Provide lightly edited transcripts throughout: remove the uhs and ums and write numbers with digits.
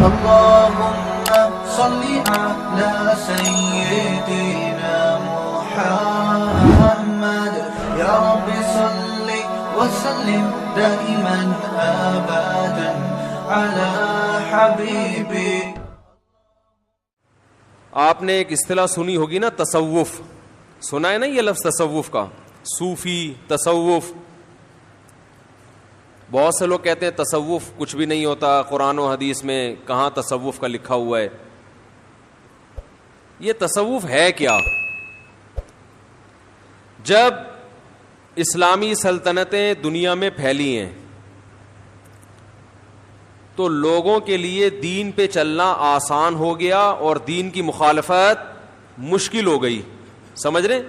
اللهم صل على سيدنا محمد يا رب صل وسلم دائما ابدا على حبيبي. آپ نے ایک اصطلاح سنی ہوگی نا، تصوف. سنا ہے نا یہ لفظ تصوف کا؟ صوفی، تصوف. بہت سے لوگ کہتے ہیں تصوف کچھ بھی نہیں ہوتا، قرآن و حدیث میں کہاں تصوف کا لکھا ہوا ہے. یہ تصوف ہے کیا؟ جب اسلامی سلطنتیں دنیا میں پھیلی ہیں تو لوگوں کے لیے دین پہ چلنا آسان ہو گیا اور دین کی مخالفت مشکل ہو گئی. سمجھ رہے؟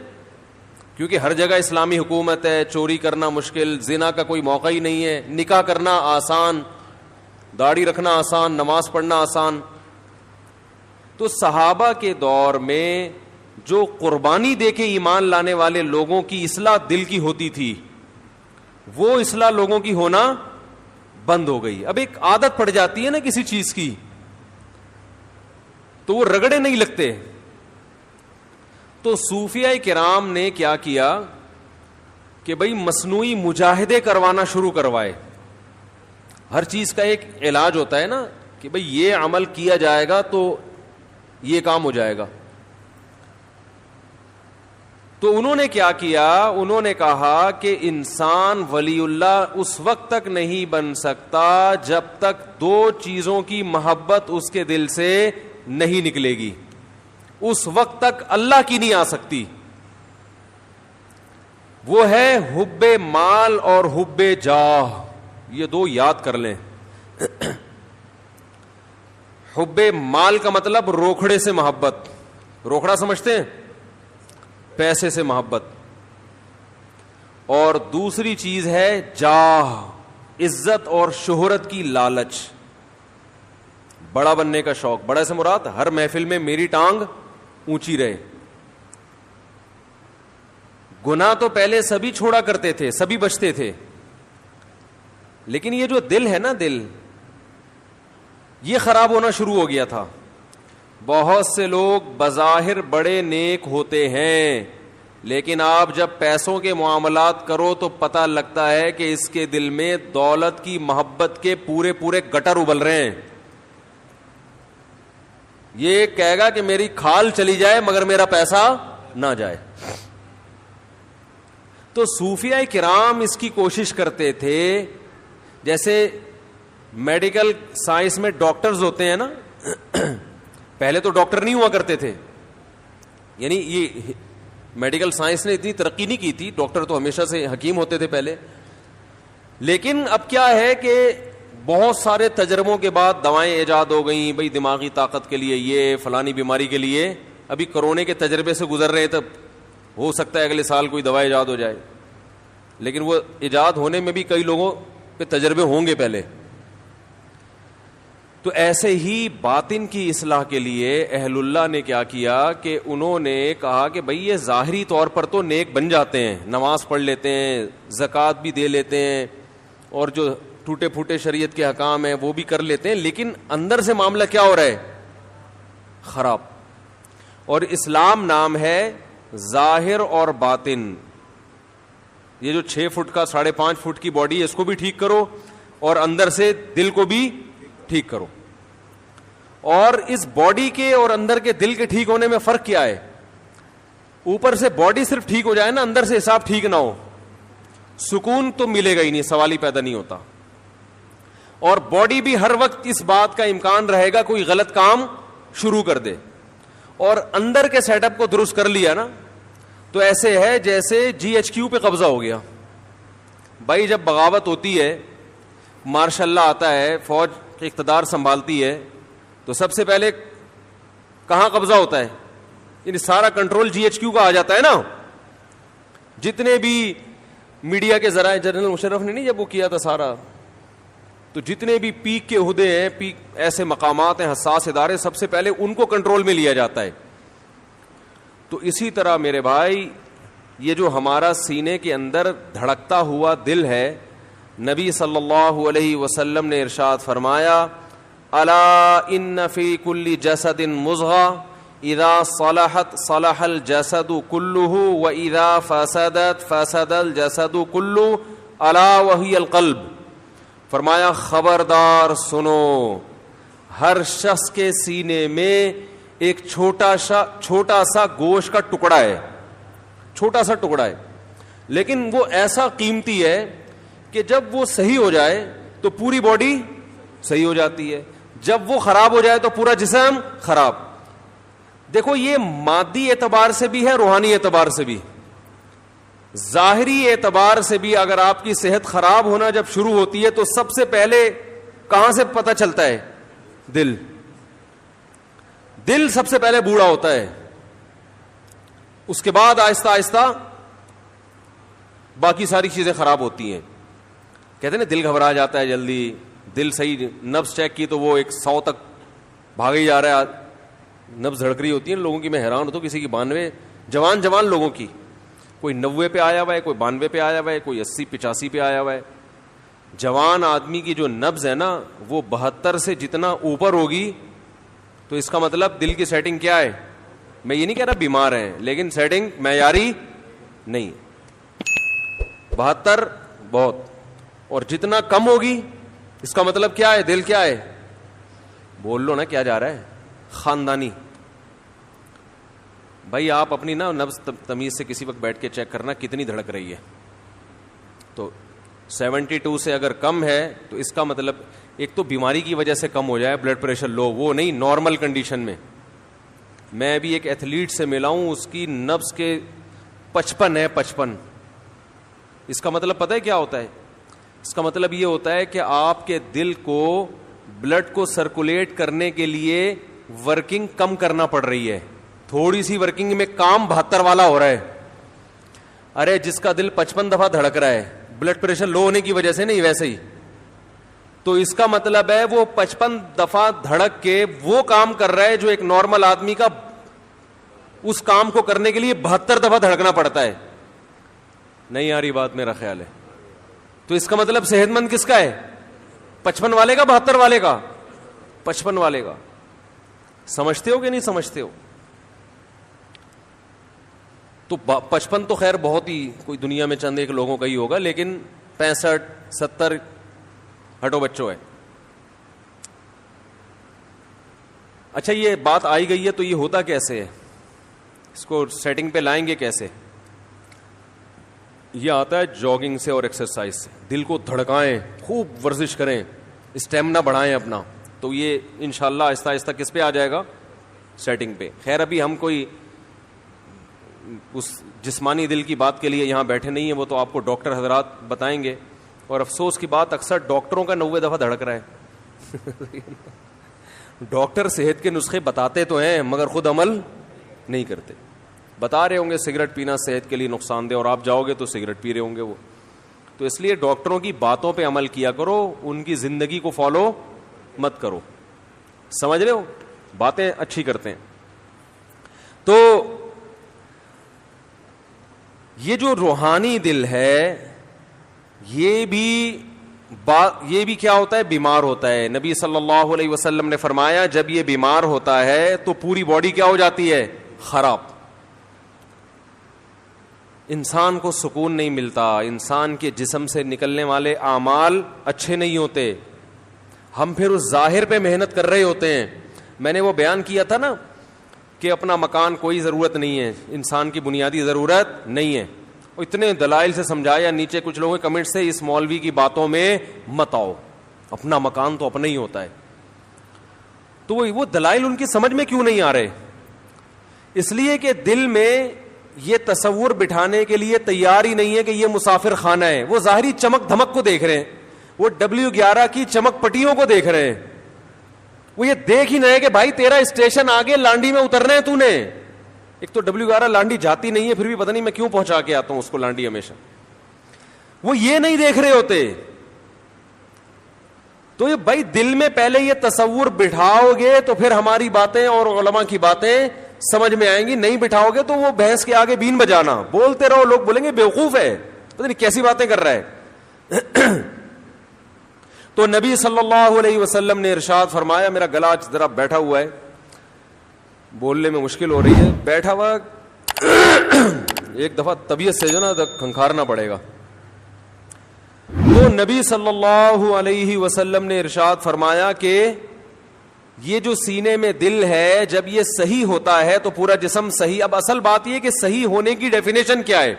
کیونکہ ہر جگہ اسلامی حکومت ہے، چوری کرنا مشکل، زنا کا کوئی موقع ہی نہیں ہے، نکاح کرنا آسان، داڑھی رکھنا آسان، نماز پڑھنا آسان. تو صحابہ کے دور میں جو قربانی دے کے ایمان لانے والے لوگوں کی اصلاح دل کی ہوتی تھی، وہ اصلاح لوگوں کی ہونا بند ہو گئی. اب ایک عادت پڑ جاتی ہے نا کسی چیز کی، تو وہ رگڑے نہیں لگتے. تو صوفیاء کرام نے کیا کیا کہ بھئی مصنوعی مجاہدے کروانا شروع کروائے. ہر چیز کا ایک علاج ہوتا ہے نا کہ بھئی یہ عمل کیا جائے گا تو یہ کام ہو جائے گا. تو انہوں نے کیا کیا؟ انہوں نے کہا کہ انسان ولی اللہ اس وقت تک نہیں بن سکتا جب تک دو چیزوں کی محبت اس کے دل سے نہیں نکلے گی. اس وقت تک اللہ کی نہیں آ سکتی. وہ ہے حب مال اور حب جاہ. یہ دو یاد کر لیں. حب مال کا مطلب روکھڑے سے محبت. روکھڑا سمجھتے ہیں؟ پیسے سے محبت. اور دوسری چیز ہے جاہ، عزت اور شہرت کی لالچ، بڑا بننے کا شوق. بڑا سے مراد ہر محفل میں میری ٹانگ اونچی رہے. گناہ تو پہلے سبھی چھوڑا کرتے تھے، سبھی بچتے تھے، لیکن یہ جو دل ہے نا، دل یہ خراب ہونا شروع ہو گیا تھا. بہت سے لوگ بظاہر بڑے نیک ہوتے ہیں، لیکن آپ جب پیسوں کے معاملات کرو تو پتہ لگتا ہے کہ اس کے دل میں دولت کی محبت کے پورے پورے گٹر ابل رہے ہیں. یہ کہے گا کہ میری کھال چلی جائے مگر میرا پیسہ نہ جائے. تو صوفیاء کرام اس کی کوشش کرتے تھے. جیسے میڈیکل سائنس میں ڈاکٹرز ہوتے ہیں نا، پہلے تو ڈاکٹر نہیں ہوا کرتے تھے، یعنی یہ میڈیکل سائنس نے اتنی ترقی نہیں کی تھی. ڈاکٹر تو ہمیشہ سے حکیم ہوتے تھے پہلے. لیکن اب کیا ہے کہ بہت سارے تجربوں کے بعد دوائیں ایجاد ہو گئیں. بھئی دماغی طاقت کے لیے، یہ فلانی بیماری کے لیے. ابھی کرونے کے تجربے سے گزر رہے ہیں، تب ہو سکتا ہے اگلے سال کوئی دوا ایجاد ہو جائے. لیکن وہ ایجاد ہونے میں بھی کئی لوگوں پہ تجربے ہوں گے پہلے. تو ایسے ہی باطن کی اصلاح کے لیے اہل اللہ نے کیا کیا کہ انہوں نے کہا کہ بھئی یہ ظاہری طور پر تو نیک بن جاتے ہیں، نماز پڑھ لیتے ہیں، زکوٰۃ بھی دے لیتے ہیں، اور جو ٹوٹے پھوٹے شریعت کے احکام ہیں وہ بھی کر لیتے ہیں، لیکن اندر سے معاملہ کیا ہو رہا ہے؟ خراب. اور اسلام نام ہے ظاہر اور باطن. یہ جو 6 فٹ کا 5.5 فٹ کی باڈی ہے اس کو بھی ٹھیک کرو، اور اندر سے دل کو بھی ٹھیک کرو. اور اس باڈی کے اور اندر کے دل کے ٹھیک ہونے میں فرق کیا ہے؟ اوپر سے باڈی صرف ٹھیک ہو جائے نا، اندر سے حساب ٹھیک نہ ہو، سکون تو ملے گا ہی نہیں، سوال ہی پیدا نہیں ہوتا. اور باڈی بھی ہر وقت اس بات کا امکان رہے گا کوئی غلط کام شروع کر دے. اور اندر کے سیٹ اپ کو درست کر لیا نا تو ایسے ہے جیسے GHQ پہ قبضہ ہو گیا. بھائی جب بغاوت ہوتی ہے، مارشاء اللہ آتا ہے، فوج اقتدار سنبھالتی ہے، تو سب سے پہلے کہاں قبضہ ہوتا ہے؟ یعنی سارا کنٹرول GHQ کا آ جاتا ہے نا. جتنے بھی میڈیا کے ذرائع، جنرل مشرف نے نہیں جب وہ کیا تھا سارا، تو جتنے بھی پیک کے عہدے ہیں، پیک ایسے مقامات ہیں، حساس ادارے، سب سے پہلے ان کو کنٹرول میں لیا جاتا ہے. تو اسی طرح میرے بھائی یہ جو ہمارا سینے کے اندر دھڑکتا ہوا دل ہے، نبی صلی اللہ علیہ وسلم نے ارشاد فرمایا الا ان فی کل جسد مضغہ اذا صلحت صلح الجسد كله واذا فسدت فسد الجسد كله الا وهي القلب. فرمایا خبردار سنو، ہر شخص کے سینے میں ایک چھوٹا سا گوشت کا ٹکڑا ہے، چھوٹا سا ٹکڑا ہے، لیکن وہ ایسا قیمتی ہے کہ جب وہ صحیح ہو جائے تو پوری باڈی صحیح ہو جاتی ہے، جب وہ خراب ہو جائے تو پورا جسم خراب. دیکھو یہ مادی اعتبار سے بھی ہے، روحانی اعتبار سے بھی. ظاہری اعتبار سے بھی اگر آپ کی صحت خراب ہونا جب شروع ہوتی ہے تو سب سے پہلے کہاں سے پتہ چلتا ہے؟ دل سب سے پہلے بوڑھا ہوتا ہے، اس کے بعد آہستہ آہستہ باقی ساری چیزیں خراب ہوتی ہیں. کہتے ہیں نا دل گھبرا جاتا ہے جلدی، دل صحیح نبض چیک کی تو وہ 100 تک بھاگ ہی جا رہا ہے، نبض دھڑک رہی ہوتی ہے لوگوں کی. میں حیران ہوتا ہوں، کسی کی 92 جوان لوگوں کی، کوئی 90 پہ آیا ہوا ہے، کوئی 92 پہ آیا ہوا ہے، کوئی 80-85 پہ آیا ہوا ہے. جوان آدمی کی جو نبض ہے نا وہ 72 سے جتنا اوپر ہوگی تو اس کا مطلب دل کی سیٹنگ کیا ہے. میں یہ نہیں کہہ رہا بیمار ہیں، لیکن سیٹنگ معیاری نہیں. 72 بہت، اور جتنا کم ہوگی اس کا مطلب کیا ہے؟ دل کیا ہے؟ بول لو نا کیا جا رہا ہے؟ خاندانی. بھائی آپ اپنی نا نبض تمیز سے کسی وقت بیٹھ کے چیک کرنا کتنی دھڑک رہی ہے. تو 72 سے اگر کم ہے تو اس کا مطلب ایک تو بیماری کی وجہ سے کم ہو جائے، بلڈ پریشر لو، وہ نہیں، نارمل کنڈیشن میں. میں بھی ایک ایتھلیٹ سے ملا ہوں، اس کی نبض کے 55 ہے، 55. اس کا مطلب پتہ ہے کیا ہوتا ہے؟ اس کا مطلب یہ ہوتا ہے کہ آپ کے دل کو بلڈ کو سرکولیٹ کرنے کے لیے ورکنگ کم کرنا پڑ رہی ہے. تھوڑی سی ورکنگ میں کام 72 والا ہو رہا ہے. ارے جس کا دل 55 دفعہ دھڑک رہا ہے بلڈ پریشر لو ہونے کی وجہ سے نہیں، ویسے ہی، تو اس کا مطلب ہے وہ 55 دفعہ دھڑک کے وہ کام کر رہا ہے جو ایک نارمل آدمی کا اس کام کو کرنے کے لیے 72 دفعہ دھڑکنا پڑتا ہے. نہیں آ رہی بات میرا خیال ہے. تو اس کا مطلب صحت مند کس کا ہے؟ 55 والے کا، 72 والے کا؟ 55 والے کا. سمجھتے ہو کہ نہیں سمجھتے ہو؟ تو 55 تو خیر بہت ہی کوئی دنیا میں چند ایک لوگوں کا ہی ہوگا، لیکن 65 70 ہٹو بچوں ہے. اچھا یہ بات آئی گئی ہے تو یہ ہوتا کیسے ہے؟ اس کو سیٹنگ پہ لائیں گے کیسے؟ یہ آتا ہے جاگنگ سے اور ایکسرسائز سے. دل کو دھڑکائیں، خوب ورزش کریں، اسٹیمنا بڑھائیں اپنا، تو یہ انشاءاللہ آہستہ آہستہ کس پہ آ جائے گا؟ سیٹنگ پہ. خیر ابھی ہم کوئی اس جسمانی دل کی بات کے لیے یہاں بیٹھے نہیں ہیں، وہ تو آپ کو ڈاکٹر حضرات بتائیں گے. اور افسوس کی بات اکثر ڈاکٹروں کا 90 دفعہ دھڑک رہا ہے. ڈاکٹر صحت کے نسخے بتاتے تو ہیں مگر خود عمل نہیں کرتے. بتا رہے ہوں گے سگریٹ پینا صحت کے لیے نقصان دہ، اور آپ جاؤ گے تو سگریٹ پی رہے ہوں گے وہ. تو اس لیے ڈاکٹروں کی باتوں پہ عمل کیا کرو، ان کی زندگی کو فالو مت کرو. سمجھ رہے ہو؟ باتیں اچھی کرتے ہیں. تو یہ جو روحانی دل ہے یہ بھی کیا ہوتا ہے؟ بیمار ہوتا ہے. نبی صلی اللہ علیہ وسلم نے فرمایا جب یہ بیمار ہوتا ہے تو پوری باڈی کیا ہو جاتی ہے؟ خراب. انسان کو سکون نہیں ملتا، انسان کے جسم سے نکلنے والے اعمال اچھے نہیں ہوتے. ہم پھر اس ظاہر پہ محنت کر رہے ہوتے ہیں. میں نے وہ بیان کیا تھا نا کہ اپنا مکان کوئی ضرورت نہیں ہے، انسان کی بنیادی ضرورت نہیں ہے. اتنے دلائل سے سمجھایا، نیچے کچھ لوگوں کے کمنٹ سے اس مولوی کی باتوں میں مت آؤ، اپنا مکان تو اپنا ہی ہوتا ہے. تو وہ دلائل ان کی سمجھ میں کیوں نہیں آ رہے؟ اس لیے کہ دل میں یہ تصور بٹھانے کے لیے تیار ہی نہیں ہے کہ یہ مسافر خانہ ہے. وہ ظاہری چمک دھمک کو دیکھ رہے ہیں، وہ W11 کی چمک پٹیوں کو دیکھ رہے ہیں. وہ یہ دیکھ ہی نہیں ہے کہ بھائی تیرا اسٹیشن آگے لانڈی میں اترنا ہے تو نے. ایک تو W11 لانڈی جاتی نہیں ہے، پھر بھی پتہ نہیں میں کیوں پہنچا کے آتا ہوں اس کو لانڈی ہمیشہ. وہ یہ نہیں دیکھ رہے ہوتے. تو یہ بھائی دل میں پہلے یہ تصور بٹھاؤ گے تو پھر ہماری باتیں اور علماء کی باتیں سمجھ میں آئیں گی. نہیں بٹھاؤ گے تو وہ بھینس کے آگے بین بجانا، بولتے رہو، لوگ بولیں گے بیوقوف ہے، پتہ نہیں کیسی باتیں کر رہا ہے. تو نبی صلی اللہ علیہ وسلم نے ارشاد فرمایا, میرا گلا ذرا بیٹھا ہوا ہے, بولنے میں مشکل ہو رہی ہے, بیٹھا ہوا ایک دفعہ طبیعت سے جو نا کھنکھارنا پڑے گا. تو نبی صلی اللہ علیہ وسلم نے ارشاد فرمایا کہ یہ جو سینے میں دل ہے جب یہ صحیح ہوتا ہے تو پورا جسم صحیح. اب اصل بات یہ کہ صحیح ہونے کی ڈیفینیشن کیا ہے؟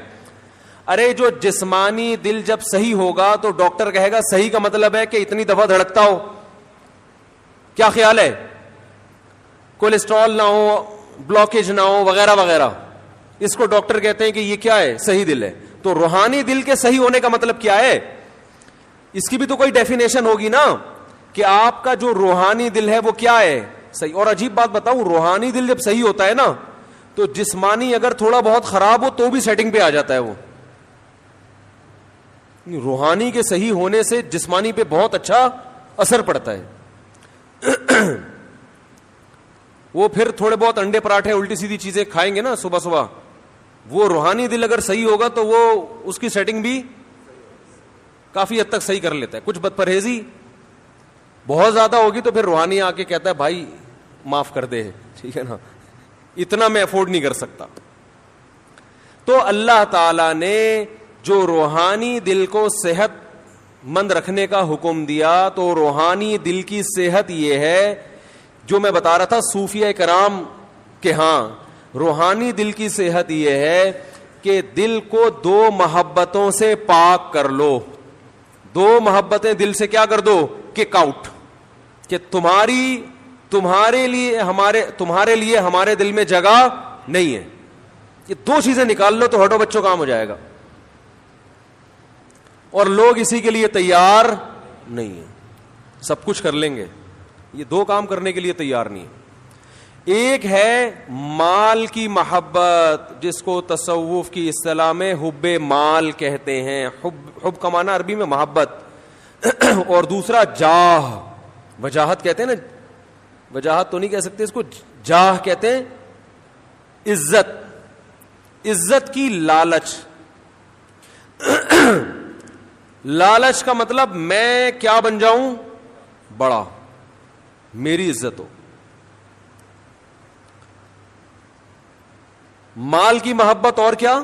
ارے جو جسمانی دل جب صحیح ہوگا تو ڈاکٹر کہے گا صحیح کا مطلب ہے کہ اتنی دفعہ دھڑکتا ہو. کیا خیال ہے؟ کولیسٹرول نہ ہو, بلاکیج نہ ہو, وغیرہ وغیرہ. اس کو ڈاکٹر کہتے ہیں کہ یہ کیا ہے؟ صحیح دل ہے. تو روحانی دل کے صحیح ہونے کا مطلب کیا ہے؟ اس کی بھی تو کوئی ڈیفینیشن ہوگی نا, کہ آپ کا جو روحانی دل ہے وہ کیا ہے؟ صحیح. اور عجیب بات بتاؤں, روحانی دل جب صحیح ہوتا ہے نا تو جسمانی اگر تھوڑا بہت خراب ہو تو بھی سیٹنگ پہ آ جاتا ہے. وہ روحانی کے صحیح ہونے سے جسمانی پہ بہت اچھا اثر پڑتا ہے. وہ پھر تھوڑے بہت انڈے پراٹھے الٹی سیدھی چیزیں کھائیں گے نا صبح صبح, وہ روحانی دل اگر صحیح ہوگا تو وہ اس کی سیٹنگ بھی کافی حد تک صحیح کر لیتا ہے. کچھ بد پرہیزی بہت زیادہ ہوگی تو پھر روحانی آ کے کہتا ہے بھائی معاف کر دے, ٹھیک ہے نا, اتنا میں افورڈ نہیں کر سکتا. تو اللہ تعالی نے جو روحانی دل کو صحت مند رکھنے کا حکم دیا, تو روحانی دل کی صحت یہ ہے جو میں بتا رہا تھا صوفیہ کرام کے ہاں روحانی دل کی صحت یہ ہے کہ دل کو دو محبتوں سے پاک کر لو. دو محبتیں دل سے کیا کر دو؟ Kick out. کہ تمہارے لیے ہمارے دل میں جگہ نہیں ہے. یہ دو چیزیں نکال لو تو ہٹو بچوں کام ہو جائے گا. اور لوگ اسی کے لیے تیار نہیں ہیں. سب کچھ کر لیں گے, یہ دو کام کرنے کے لیے تیار نہیں ہے. ایک ہے مال کی محبت, جس کو تصوف کی اصطلاح میں حب مال کہتے ہیں. حب کا معنی عربی میں محبت, اور دوسرا جاہ, وجاہت کہتے ہیں نا, وجاہت تو نہیں کہہ سکتے اس کو, جاہ کہتے ہیں عزت. عزت کی لالچ. لالچ کا مطلب میں کیا بن جاؤں؟ بڑا, میری عزت ہو. مال کی محبت اور کیا؟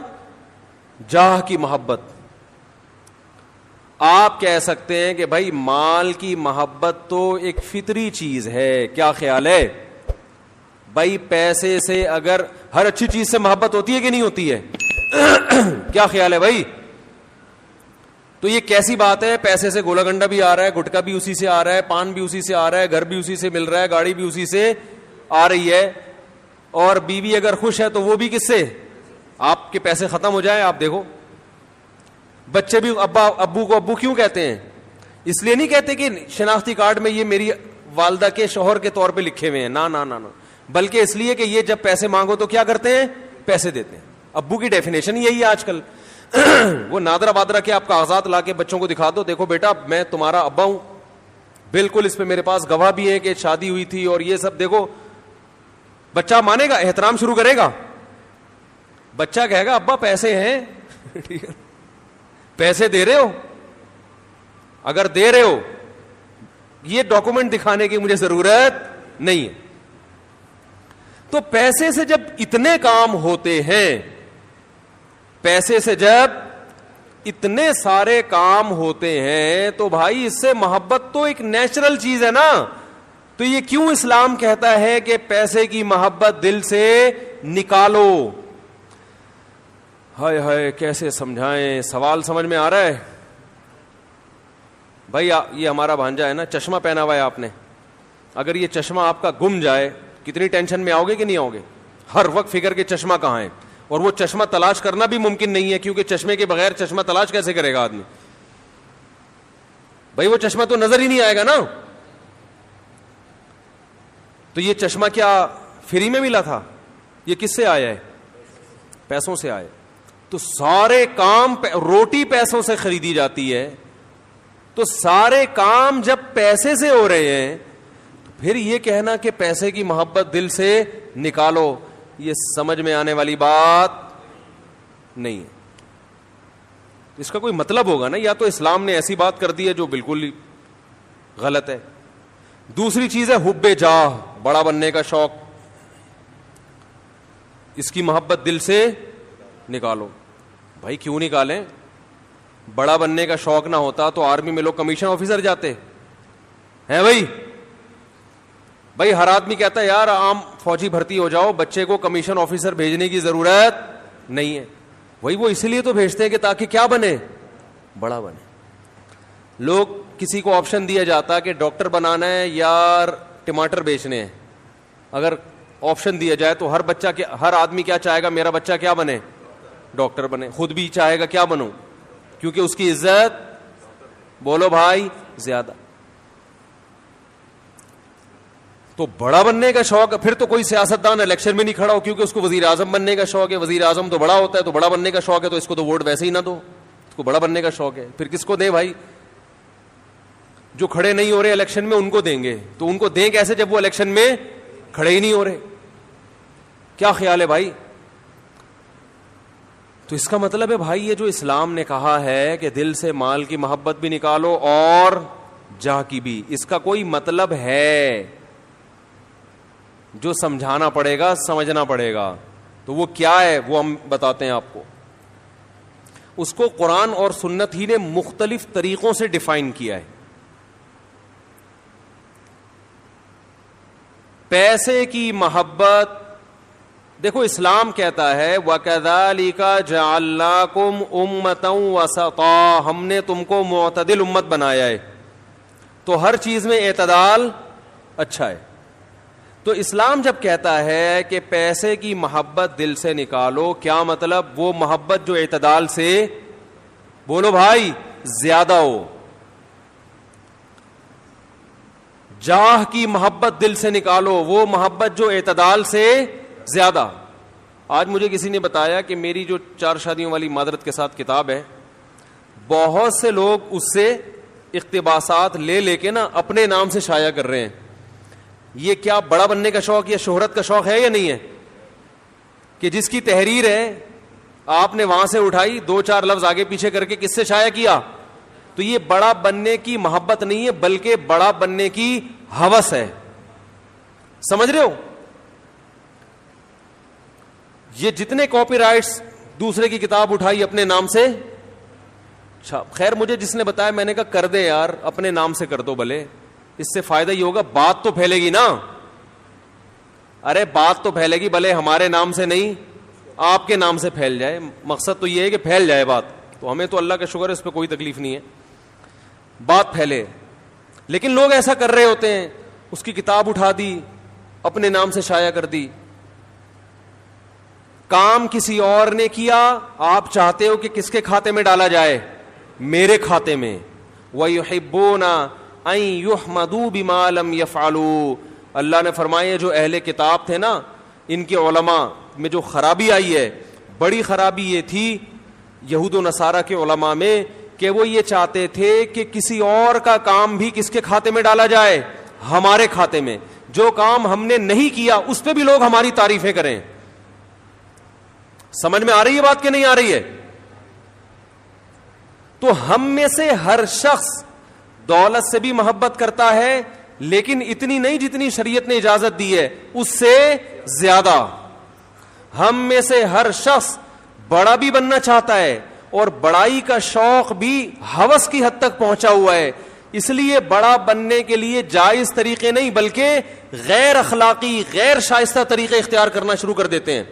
جاہ کی محبت. آپ کہہ سکتے ہیں کہ بھائی مال کی محبت تو ایک فطری چیز ہے. کیا خیال ہے بھائی؟ پیسے سے اگر ہر اچھی چیز سے محبت ہوتی ہے کہ نہیں ہوتی ہے؟ کیا خیال ہے بھائی؟ تو یہ کیسی بات ہے؟ پیسے سے گولا گنڈا بھی آ رہا ہے, گٹکا بھی اسی سے آ رہا ہے, پان بھی اسی سے آ رہا ہے, گھر بھی اسی سے مل رہا ہے, گاڑی بھی اسی سے آ رہی ہے, اور بیوی اگر خوش ہے تو وہ بھی کس سے؟ آپ کے پیسے ختم ہو جائیں. آپ دیکھو بچے بھی ابو کو ابو کیوں کہتے ہیں؟ اس لیے نہیں کہتے کہ شناختی کارڈ میں یہ میری والدہ کے شوہر کے طور پہ لکھے ہوئے ہیں, نا نا نا نا, بلکہ اس لیے کہ یہ جب پیسے مانگو تو کیا کرتے ہیں؟ پیسے دیتے ہیں. ابو کی ڈیفینیشن یہی ہے آج کل. وہ نادرا بادرا کے آپ کاغذات لا کے بچوں کو دکھا دو, دیکھو بیٹا میں تمہارا ابا ہوں, بالکل اس پہ میرے پاس گواہ بھی ہے کہ شادی ہوئی تھی, اور یہ سب دیکھو. بچہ مانے گا, احترام شروع کرے گا. بچہ کہے گا ابا پیسے ہیں, پیسے دے رہے ہو؟ اگر دے رہے ہو یہ ڈاکومنٹ دکھانے کی مجھے ضرورت نہیں ہے. تو پیسے سے جب اتنے کام ہوتے ہیں, پیسے سے جب اتنے سارے کام ہوتے ہیں, تو بھائی اس سے محبت تو ایک نیچرل چیز ہے نا. تو یہ کیوں اسلام کہتا ہے کہ پیسے کی محبت دل سے نکالو؟ ہائے ہائے کیسے سمجھائیں؟ سوال سمجھ میں آ رہا ہے بھائی؟ یہ ہمارا بھانجا ہے نا, چشمہ پہنا ہوا ہے آپ نے, اگر یہ چشمہ آپ کا گم جائے کتنی ٹینشن میں آؤ گے کہ نہیں آؤ گے؟ ہر وقت فکر کے چشمہ کہاں ہے, اور وہ چشمہ تلاش کرنا بھی ممکن نہیں ہے, کیونکہ چشمے کے بغیر چشمہ تلاش کیسے کرے گا آدمی؟ بھائی وہ چشمہ تو نظر ہی نہیں آئے گا نا. تو یہ چشمہ کیا فری میں ملا تھا؟ یہ کس سے آیا ہے؟ پیسوں سے آئے. تو سارے کام روٹی پیسوں سے خریدی جاتی ہے, تو سارے کام جب پیسے سے ہو رہے ہیں تو پھر یہ کہنا کہ پیسے کی محبت دل سے نکالو, یہ سمجھ میں آنے والی بات نہیں ہے. اس کا کوئی مطلب ہوگا نا, یا تو اسلام نے ایسی بات کر دی ہے جو بالکل غلط ہے. دوسری چیز ہے حب جاہ, بڑا بننے کا شوق. اس کی محبت دل سے نکالو. بھائی کیوں نکالیں؟ بڑا بننے کا شوق نہ ہوتا تو آرمی میں لوگ کمیشن آفیسر جاتے ہیں. بھائی ہر آدمی کہتا ہے یار عام فوجی بھرتی ہو جاؤ, بچے کو کمیشن آفیسر بھیجنے کی ضرورت نہیں ہے. وہی وہ اس لیے تو بھیجتے ہیں کہ تاکہ کیا بنے, بڑا بنے. لوگ کسی کو آپشن دیا جاتا کہ ڈاکٹر بنانا ہے یا ٹماٹر بیچنے ہیں. اگر آپشن دیا جائے تو ہر آدمی کیا چاہے گا, میرا بچہ کیا بنے, ڈاکٹر بنے. خود بھی چاہے گا کیا بنوں, کیونکہ اس کی عزت, بولو بھائی, زیادہ. تو بڑا بننے کا شوق, پھر تو کوئی سیاستدان الیکشن میں نہیں کھڑا ہو کیونکہ اس کو وزیر اعظم بننے کا شوق ہے. وزیر اعظم تو بڑا ہوتا ہے, تو بڑا بننے کا شوق ہے, تو اس کو تو ووٹ ویسے ہی نہ دو, اس کو بڑا بننے کا شوق ہے. پھر کس کو دیں بھائی؟ جو کھڑے نہیں ہو رہے الیکشن میں ان کو دیں گے. تو ان کو دیں کیسے جب وہ الیکشن میں کھڑے ہی نہیں ہو رہے؟ کیا خیال ہے بھائی؟ تو اس کا مطلب ہے بھائی یہ جو اسلام نے کہا ہے کہ دل سے مال کی محبت بھی نکالو اور جاہ کی بھی, اس کا کوئی مطلب ہے جو سمجھانا پڑے گا, سمجھنا پڑے گا. تو وہ کیا ہے وہ ہم بتاتے ہیں آپ کو. اس کو قرآن اور سنت ہی نے مختلف طریقوں سے ڈیفائن کیا ہے. پیسے کی محبت, دیکھو اسلام کہتا ہے وَكَذَلِكَ جَعَلْنَاكُمْ أُمَّةً وَسَطًا, ہم نے تم کو معتدل امت بنایا ہے. تو ہر چیز میں اعتدال اچھا ہے. تو اسلام جب کہتا ہے کہ پیسے کی محبت دل سے نکالو, کیا مطلب؟ وہ محبت جو اعتدال سے, بولو بھائی, زیادہ ہو. جاہ کی محبت دل سے نکالو, وہ محبت جو اعتدال سے زیادہ. آج مجھے کسی نے بتایا کہ میری جو 4 شادیوں والی معذرت کے ساتھ کتاب ہے, بہت سے لوگ اس سے اقتباسات لے کے نا اپنے نام سے شائع کر رہے ہیں. یہ کیا بڑا بننے کا شوق یا شہرت کا شوق ہے یا نہیں ہے؟ کہ جس کی تحریر ہے آپ نے وہاں سے اٹھائی, 2-4 لفظ آگے پیچھے کر کے کس سے شائع کیا. تو یہ بڑا بننے کی محبت نہیں ہے بلکہ بڑا بننے کی ہوس ہے. سمجھ رہے ہو؟ یہ جتنے کاپی رائٹس دوسرے کی کتاب اٹھائی اپنے نام سے, خیر مجھے جس نے بتایا میں نے کہا کر دے یار, اپنے نام سے کر دو بھلے, اس سے فائدہ ہی ہوگا, بات تو پھیلے گی نا. ارے بات تو پھیلے گی, بھلے ہمارے نام سے نہیں آپ کے نام سے پھیل جائے. مقصد تو یہ ہے کہ پھیل جائے بات. تو ہمیں تو اللہ کا شکر ہے, اس پہ کوئی تکلیف نہیں ہے, بات پھیلے. لیکن لوگ ایسا کر رہے ہوتے ہیں, اس کی کتاب اٹھا دی, اپنے نام سے شائع کر دی. کام کسی اور نے کیا, آپ چاہتے ہو کہ کس کے کھاتے میں ڈالا جائے؟ میرے کھاتے میں. وَيُحِبُّونَ أَن يُحْمَدُوا بِمَا لَمْ يَفْعَلُوا. اللہ نے فرمایا جو اہل کتاب تھے نا, ان کے علماء میں جو خرابی آئی ہے, بڑی خرابی یہ تھی یہود و نصارہ کے علماء میں کہ وہ یہ چاہتے تھے کہ کسی اور کا کام بھی کس کے کھاتے میں ڈالا جائے؟ ہمارے کھاتے میں. جو کام ہم نے نہیں کیا اس پہ بھی لوگ ہماری تعریفیں کریں. سمجھ میں آ رہی ہے بات کہ نہیں آ رہی ہے؟ تو ہم میں سے ہر شخص دولت سے بھی محبت کرتا ہے, لیکن اتنی نہیں جتنی شریعت نے اجازت دی ہے, اس سے زیادہ. ہم میں سے ہر شخص بڑا بھی بننا چاہتا ہے اور بڑائی کا شوق بھی ہوس کی حد تک پہنچا ہوا ہے. اس لیے بڑا بننے کے لیے جائز طریقے نہیں بلکہ غیر اخلاقی, غیر شائستہ طریقے اختیار کرنا شروع کر دیتے ہیں.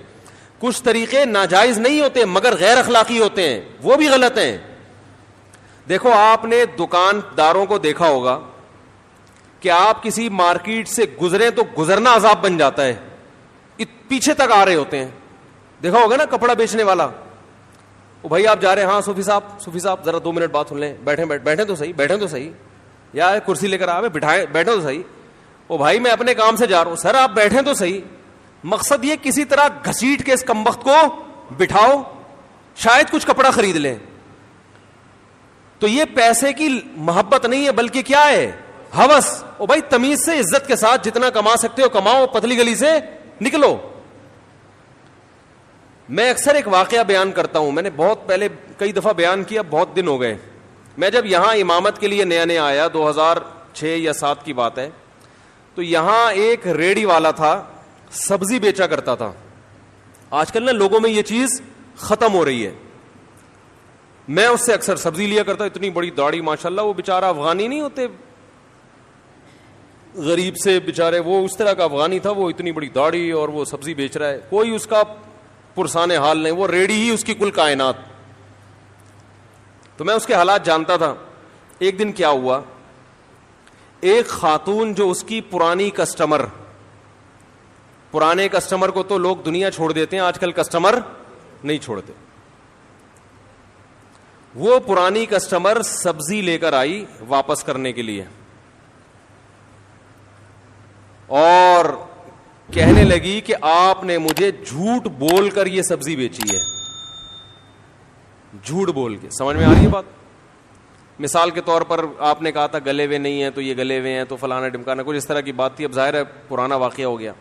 کچھ طریقے ناجائز نہیں ہوتے مگر غیر اخلاقی ہوتے ہیں, وہ بھی غلط ہیں. دیکھو آپ نے دکانداروں کو دیکھا ہوگا کہ آپ کسی مارکیٹ سے گزریں تو گزرنا عذاب بن جاتا ہے, پیچھے تک آ رہے ہوتے ہیں. دیکھا ہوگا نا کپڑا بیچنے والا, او بھائی آپ جا رہے ہیں, ہاں صوفی صاحب ذرا 2 منٹ بات سن لیں, بیٹھیں تو صحیح, یا کرسی لے کر آئے, بیٹھیں تو صحیح. او بھائی میں اپنے کام سے جا رہا ہوں, سر آپ بیٹھیں تو صحیح. مقصد یہ کسی طرح گھسیٹ کے اس کمبخت کو بٹھاؤ, شاید کچھ کپڑا خرید لیں. تو یہ پیسے کی محبت نہیں ہے بلکہ کیا ہے؟ ہوس. او بھائی تمیز سے عزت کے ساتھ جتنا کما سکتے ہو کماؤ, پتلی گلی سے نکلو. میں اکثر ایک واقعہ بیان کرتا ہوں, میں نے بہت پہلے کئی دفعہ بیان کیا, بہت دن ہو گئے. میں جب یہاں امامت کے لیے نیا آیا 2004 6 یا 7 کی بات ہے. تو یہاں ایک ریڑھی والا تھا, سبزی بیچا کرتا تھا. آج کل نا لوگوں میں یہ چیز ختم ہو رہی ہے. میں اس سے اکثر سبزی لیا کرتا, اتنی بڑی داڑھی ماشاءاللہ, وہ بیچارہ افغانی نہیں ہوتے غریب سے بیچارے, وہ اس طرح کا افغانی تھا, وہ اتنی بڑی داڑھی اور وہ سبزی بیچ رہا ہے, کوئی اس کا پرسان حال نہیں, وہ ریڑھی ہی اس کی کل کائنات. تو میں اس کے حالات جانتا تھا. ایک دن کیا ہوا, ایک خاتون جو اس کی پرانی کسٹمر, پرانے کسٹمر کو تو لوگ دنیا چھوڑ دیتے ہیں, آج کل کسٹمر نہیں چھوڑتے, وہ پرانی کسٹمر سبزی لے کر آئی واپس کرنے کے لیے, اور کہنے لگی کہ آپ نے مجھے جھوٹ بول کر یہ سبزی بیچی ہے. جھوٹ بول کے, سمجھ میں آ رہی ہے بات؟ مثال کے طور پر آپ نے کہا تھا گلے ہوئے نہیں ہیں تو یہ گلے ہوئے ہیں, تو فلانا ڈمکانا, کچھ اس طرح کی بات تھی. اب ظاہر ہے پرانا واقعہ ہو گیا.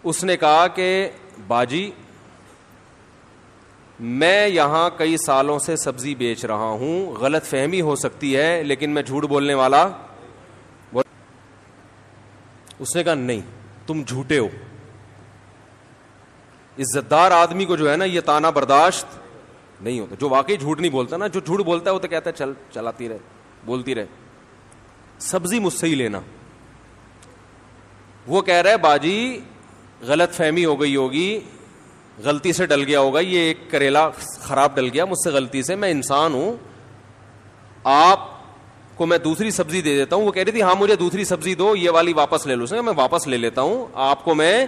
اس نے کہا کہ باجی میں یہاں کئی سالوں سے سبزی بیچ رہا ہوں, غلط فہمی ہو سکتی ہے لیکن میں جھوٹ بولنے والا. اس نے کہا نہیں, تم جھوٹے ہو. عزت دار آدمی کو جو ہے نا یہ تانا برداشت نہیں ہوتا. جو واقعی جھوٹ نہیں بولتا نا, جو جھوٹ بولتا ہے وہ تو کہتا ہے چل چلاتی رہے, بولتی رہے, سبزی مجھ سے ہی لینا. وہ کہہ رہا ہے باجی غلط فہمی ہو گئی ہوگی, غلطی سے ڈل گیا ہوگا, یہ ایک کریلا خراب ڈل گیا مجھ سے غلطی سے, میں انسان ہوں, آپ کو میں دوسری سبزی دے دیتا ہوں. وہ کہہ رہی تھی ہاں مجھے دوسری سبزی دو, یہ والی واپس لے لو. میں واپس لے لیتا ہوں, آپ کو میں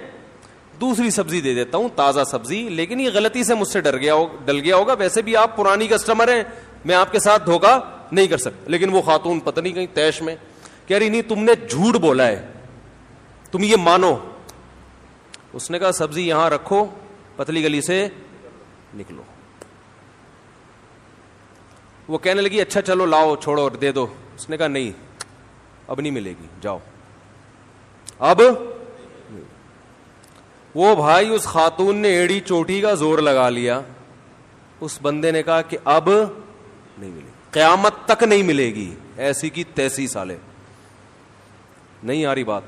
دوسری سبزی دے دیتا ہوں, تازہ سبزی, لیکن یہ غلطی سے مجھ سے ڈل گیا ہوگا. ویسے بھی آپ پرانی کسٹمر ہیں, میں آپ کے ساتھ دھوکا نہیں کر سکتا. لیکن وہ خاتون پتہ نہیں کہیں تیش میں کہہ رہی نہیں تم نے جھوٹ بولا ہے, تم یہ مانو. اس نے کہا سبزی یہاں رکھو, پتلی گلی سے نکلو. وہ کہنے لگی اچھا چلو لاؤ چھوڑو اور دے دو. اس نے کہا نہیں اب نہیں ملے گی, جاؤ اب. وہ بھائی اس خاتون نے ایڑی چوٹی کا زور لگا لیا. اس بندے نے کہا کہ اب نہیں ملے گی, قیامت تک نہیں ملے گی, ایسی کی تیسی سالے. نہیں آ رہی بات؟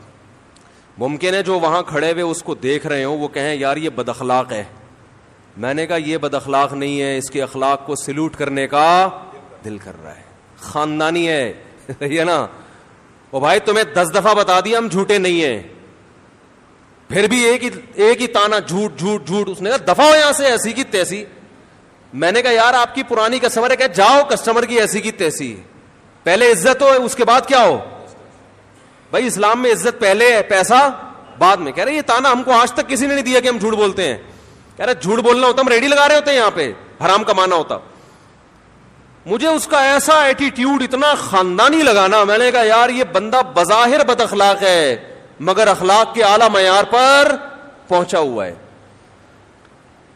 ممکن ہے جو وہاں کھڑے ہوئے اس کو دیکھ رہے ہوں وہ کہیں یار یہ بد اخلاق ہے. میں نے کہا یہ بد اخلاق نہیں ہے, اس کے اخلاق کو سلوٹ کرنے کا دل کر رہا ہے, خاندانی ہے, یہ نا. وہ بھائی تمہیں 10 دفعہ بتا دیا ہم جھوٹے نہیں ہیں, پھر بھی ایک ہی تانا جھوٹ جھوٹ جھوٹ. اس نے کہا دفعہ ہو یہاں سے, ایسی کی تیسی. میں نے کہا یار آپ کی پرانی کسٹمر ہے, کہ جاؤ کسٹمر کی ایسی کی تیسی, پہلے عزت ہو اس کے بعد کیا ہو. بھائی اسلام میں عزت پہلے ہے, پیسہ بعد میں. کہہ رہے یہ تانا ہم کو آج تک کسی نے نہیں دیا کہ ہم جھوٹ بولتے ہیں. کہہ رہے جھوٹ بولنا ہوتا ہم ریڈی لگا رہے ہوتے ہیں یہاں پہ, حرام کمانا ہوتا. مجھے اس کا ایسا ایٹیٹیوڈ اتنا خاندانی لگانا, میں نے کہا یار یہ بندہ بظاہر بد اخلاق ہے مگر اخلاق کے اعلی معیار پر پہنچا ہوا ہے.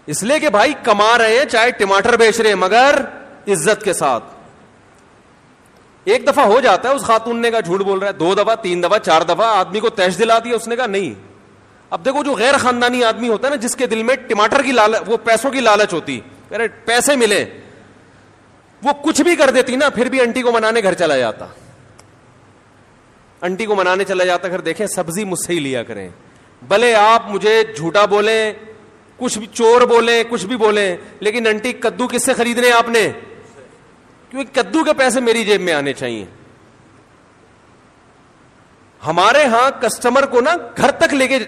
اس لیے کہ بھائی کما رہے ہیں, چاہے ٹماٹر بیچ رہے ہیں, مگر عزت کے ساتھ. ایک دفعہ ہو جاتا ہے, اس خاتون نے کہا جھوٹ بول رہا ہے, 2 دفعہ 3 دفعہ 4 دفعہ آدمی کو تیش دلا دیا. اس نے کہا نہیں. اب دیکھو جو غیر خاندانی آدمی ہوتا ہے نا, جس کے دل میں ٹماٹر کی لالچ, وہ پیسوں کی لالچ ہوتی, ارے پیسے ملے, وہ کچھ بھی کر دیتی نا, پھر بھی انٹی کو منانے گھر چلا جاتا. انٹی کو منانے چلا جاتا گھر, دیکھیں سبزی مجھ سے ہی لیا کریں, بھلے آپ مجھے جھوٹا بولیں, کچھ بھی چور بولیں, کچھ بھی بولیں, لیکن انٹی کدو کس سے خریدنے آپ نے, کیونکہ کدو کے پیسے میری جیب میں آنے چاہیے. ہمارے ہاں کسٹمر کو نا گھر تک لے کے,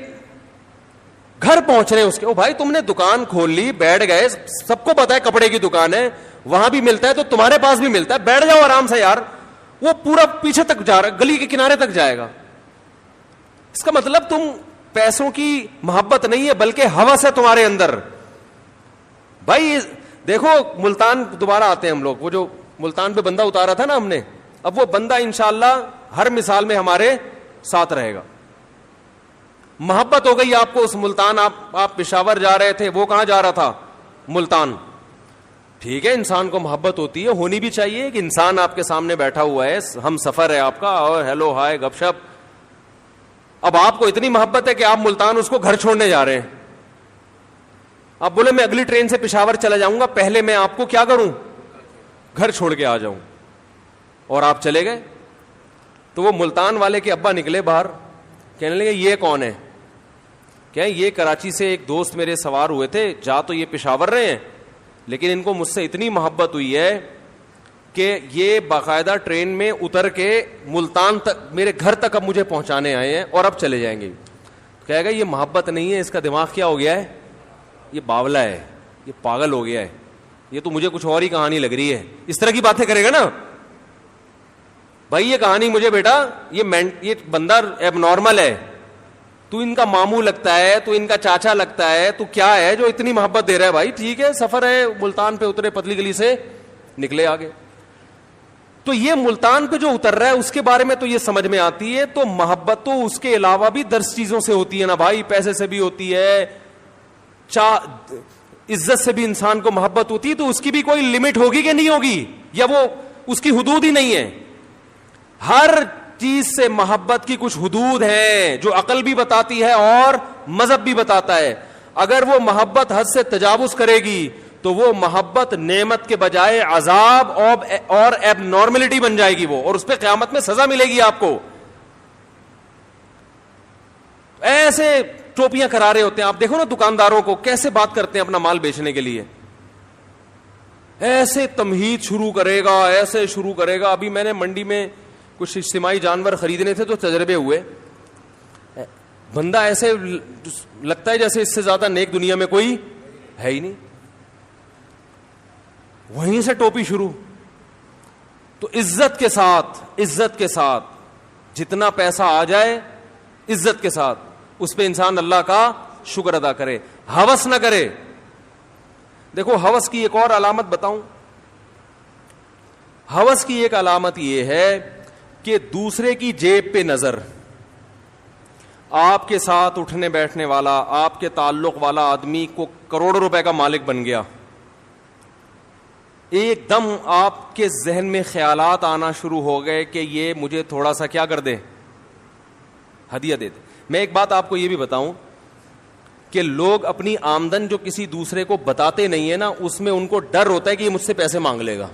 گھر پہنچ رہے ہیں اس کے. او بھائی تم نے دکان کھول لی, بیٹھ گئے, سب کو پتا ہے کپڑے کی دکان ہے, وہاں بھی ملتا ہے تو تمہارے پاس بھی ملتا ہے, بیٹھ جاؤ آرام سے یار. وہ پورا پیچھے تک جا رہا ہے, گلی کے کنارے تک جائے گا. اس کا مطلب تم پیسوں کی محبت نہیں ہے بلکہ ہوس ہے تمہارے اندر. بھائی دیکھو ملتان دوبارہ آتے ہیں ہم لوگ, وہ جو ملتان پہ بندہ اتارا تھا نا ہم نے, اب وہ بندہ انشاءاللہ ہر مثال میں ہمارے ساتھ رہے گا. محبت ہو گئی آپ کو اس ملتان, آپ پشاور جا رہے تھے, وہ کہاں جا رہا تھا, ملتان. ٹھیک ہے, انسان کو محبت ہوتی ہے, ہونی بھی چاہیے کہ انسان آپ کے سامنے بیٹھا ہوا ہے, ہم سفر ہے آپ کا, اور ہیلو ہائے گپ شپ. اب آپ کو اتنی محبت ہے کہ آپ ملتان اس کو گھر چھوڑنے جا رہے ہیں. آپ بولے میں اگلی ٹرین سے پشاور چلا جاؤں گا, پہلے میں آپ کو کیا کروں, گھر چھوڑ کے آ جاؤں, اور آپ چلے گئے. تو وہ ملتان والے کے ابا نکلے باہر, کہنے لگے یہ کون ہے؟ کہ یہ کراچی سے ایک دوست میرے سوار ہوئے تھے, جا تو یہ پشاور رہے ہیں لیکن ان کو مجھ سے اتنی محبت ہوئی ہے کہ یہ باقاعدہ ٹرین میں اتر کے ملتان تک, میرے گھر تک اب مجھے پہنچانے آئے ہیں اور اب چلے جائیں گے. کہے گا یہ محبت نہیں ہے, اس کا دماغ کیا ہو گیا ہے, یہ باولا ہے, یہ پاگل ہو گیا ہے, یہ تو مجھے کچھ اور ہی کہانی لگ رہی ہے. اس طرح کی باتیں کرے گا نا بھائی, یہ کہانی مجھے بیٹا, یہ بندہ ایب نارمل ہے, تو ان کا ماموں لگتا ہے, تو ان کا چاچا لگتا ہے, تو کیا ہے جو اتنی محبت دے رہا ہے؟ بھائی ٹھیک ہے, سفر ہے, ملتان پہ اترے, پتلی گلی سے نکلے آگے. تو یہ ملتان پہ جو اتر رہا ہے اس کے بارے میں تو یہ سمجھ میں آتی ہے. تو محبت تو اس کے علاوہ بھی درس چیزوں سے ہوتی ہے نا بھائی, پیسے سے بھی ہوتی ہے, عزت سے بھی انسان کو محبت ہوتی ہے. تو اس کی بھی کوئی لمٹ ہوگی کہ نہیں ہوگی, یا وہ اس کی حدود ہی نہیں ہے؟ ہر چیز سے محبت کی کچھ حدود ہیں جو عقل بھی بتاتی ہے اور مذہب بھی بتاتا ہے. اگر وہ محبت حد سے تجاوز کرے گی تو وہ محبت نعمت کے بجائے عذاب اور ایب نارملٹی بن جائے گی وہ, اور اس پہ قیامت میں سزا ملے گی آپ کو. ایسے ٹوپیاں کرا رہے ہوتے ہیں, آپ دیکھو نا دکانداروں کو کیسے بات کرتے ہیں اپنا مال بیچنے کے لیے, ایسے تمہید شروع کرے گا, ایسے شروع کرے گا. ابھی میں نے منڈی میں کچھ اجتماعی جانور خریدنے تھے تو تجربے ہوئے, بندہ ایسے لگتا ہے جیسے اس سے زیادہ نیک دنیا میں کوئی ہے ہی نہیں. وہیں سے ٹوپی شروع. تو عزت کے ساتھ جتنا پیسہ آ جائے عزت کے ساتھ اس پہ انسان اللہ کا شکر ادا کرے, ہوس نہ کرے. دیکھو ہوس کی ایک اور علامت بتاؤں. ہوس کی ایک علامت یہ ہے کہ دوسرے کی جیب پہ نظر. آپ کے ساتھ اٹھنے بیٹھنے والا, آپ کے تعلق والا آدمی کو کروڑوں روپے کا مالک بن گیا, ایک دم آپ کے ذہن میں خیالات آنا شروع ہو گئے کہ یہ مجھے تھوڑا سا کیا کر دے, ہدیہ دے دے. میں ایک بات آپ کو یہ بھی بتاؤں کہ لوگ اپنی آمدن جو کسی دوسرے کو بتاتے نہیں ہے نا, اس میں ان کو ڈر ہوتا ہے کہ یہ مجھ سے پیسے مانگ لے گا.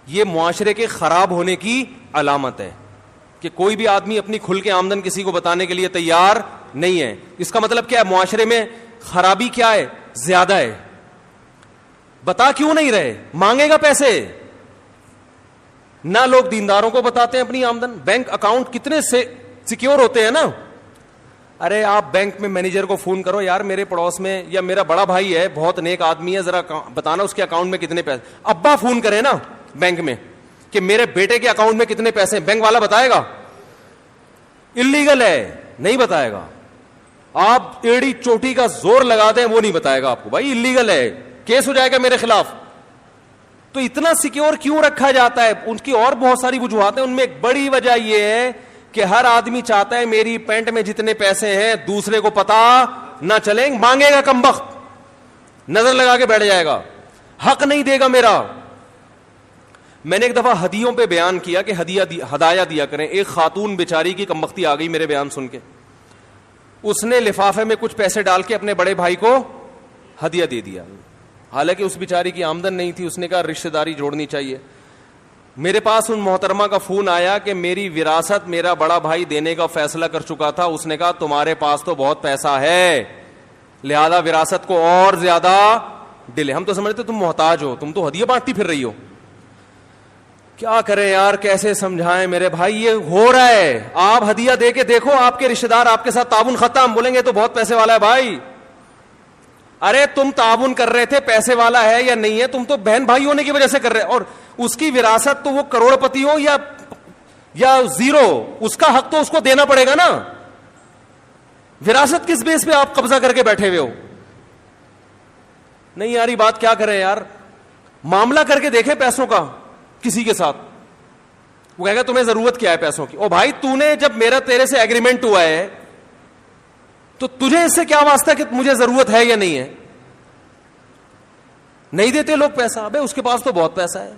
یہ معاشرے کے خراب ہونے کی علامت ہے کہ کوئی بھی آدمی اپنی کھل کے آمدن کسی کو بتانے کے لیے تیار نہیں ہے. اس کا مطلب کیا ہے؟ معاشرے میں خرابی کیا ہے؟ زیادہ ہے. بتا کیوں نہیں رہے؟ مانگے گا پیسے. نہ لوگ دینداروں کو بتاتے ہیں اپنی آمدن. بینک اکاؤنٹ کتنے سے سیکیور ہوتے ہیں نا. ارے آپ بینک میں مینیجر کو فون کرو, یار میرے پڑوس میں یا میرا بڑا بھائی ہے, بہت نیک آدمی ہے, ذرا بتانا اس کے اکاؤنٹ میں کتنے پیسے. ابا فون کرے نا بینک میں کہ میرے بیٹے کے اکاؤنٹ میں کتنے پیسے ہیں, بینک والا بتائے گا؟ اللیگل ہے, نہیں بتائے گا. آپ ایڑی چوٹی کا زور لگا دیں وہ نہیں بتائے گا آپ کو, بھائی اللیگل ہے, کیس ہو جائے گا میرے خلاف. تو اتنا سیکیور کیوں رکھا جاتا ہے؟ ان کی اور بہت ساری وجوہات ہیں. ان میں ایک بڑی وجہ یہ ہے کہ ہر آدمی چاہتا ہے میری پینٹ میں جتنے پیسے ہیں دوسرے کو پتا نہ چلیں. مانگے گا کمبخت, نظر لگا کے بیٹھ جائے گا, حق نہیں دے گا میرا. میں نے ایک دفعہ ہدیوں پہ بیان کیا کہ ہدایہ دیا کریں. ایک خاتون بیچاری کی کمبختی آ گئی میرے بیان سن کے. اس نے لفافے میں کچھ پیسے ڈال کے اپنے بڑے بھائی کو ہدیہ دے دیا, حالانکہ اس بیچاری کی آمدن نہیں تھی. اس نے کہا رشتہ داری جوڑنی چاہیے. میرے پاس ان محترمہ کا فون آیا کہ میری وراثت میرا بڑا بھائی دینے کا فیصلہ کر چکا تھا. اس نے کہا تمہارے پاس تو بہت پیسہ ہے, لہذا وراثت کو اور زیادہ ڈلے. ہم تو سمجھتے تم محتاج ہو, تم تو ہدیہ بانٹتی پھر رہی ہو. کیا کریں یار, کیسے سمجھائیں میرے بھائی, یہ ہو رہا ہے. آپ ہدیہ دے کے دیکھو, آپ کے رشتہ دار آپ کے ساتھ تعاون ختم. بولیں گے تو بہت پیسے والا ہے بھائی. ارے تم تعاون کر رہے تھے, پیسے والا ہے یا نہیں ہے, تم تو بہن بھائی ہونے کی وجہ سے کر رہے. اور اس کی وراثت تو وہ کروڑ پتی ہو یا زیرو, اس کا حق تو اس کو دینا پڑے گا نا. وراثت کس بیس پہ آپ قبضہ کر کے بیٹھے ہوئے ہو؟ نہیں یار یہ بات کیا کریں یار. معاملہ کر کے دیکھیں پیسوں کا کسی کے ساتھ. وہ کہے گا تمہیں ضرورت کیا ہے پیسوں کی. او بھائی تو نے جب میرا تیرے سے ایگریمنٹ ہوا ہے تو تجھے اس سے کیا واسطہ کہ مجھے ضرورت ہے یا نہیں ہے؟ نہیں دیتے لوگ پیسہ. ابے اس کے پاس تو بہت پیسہ ہے,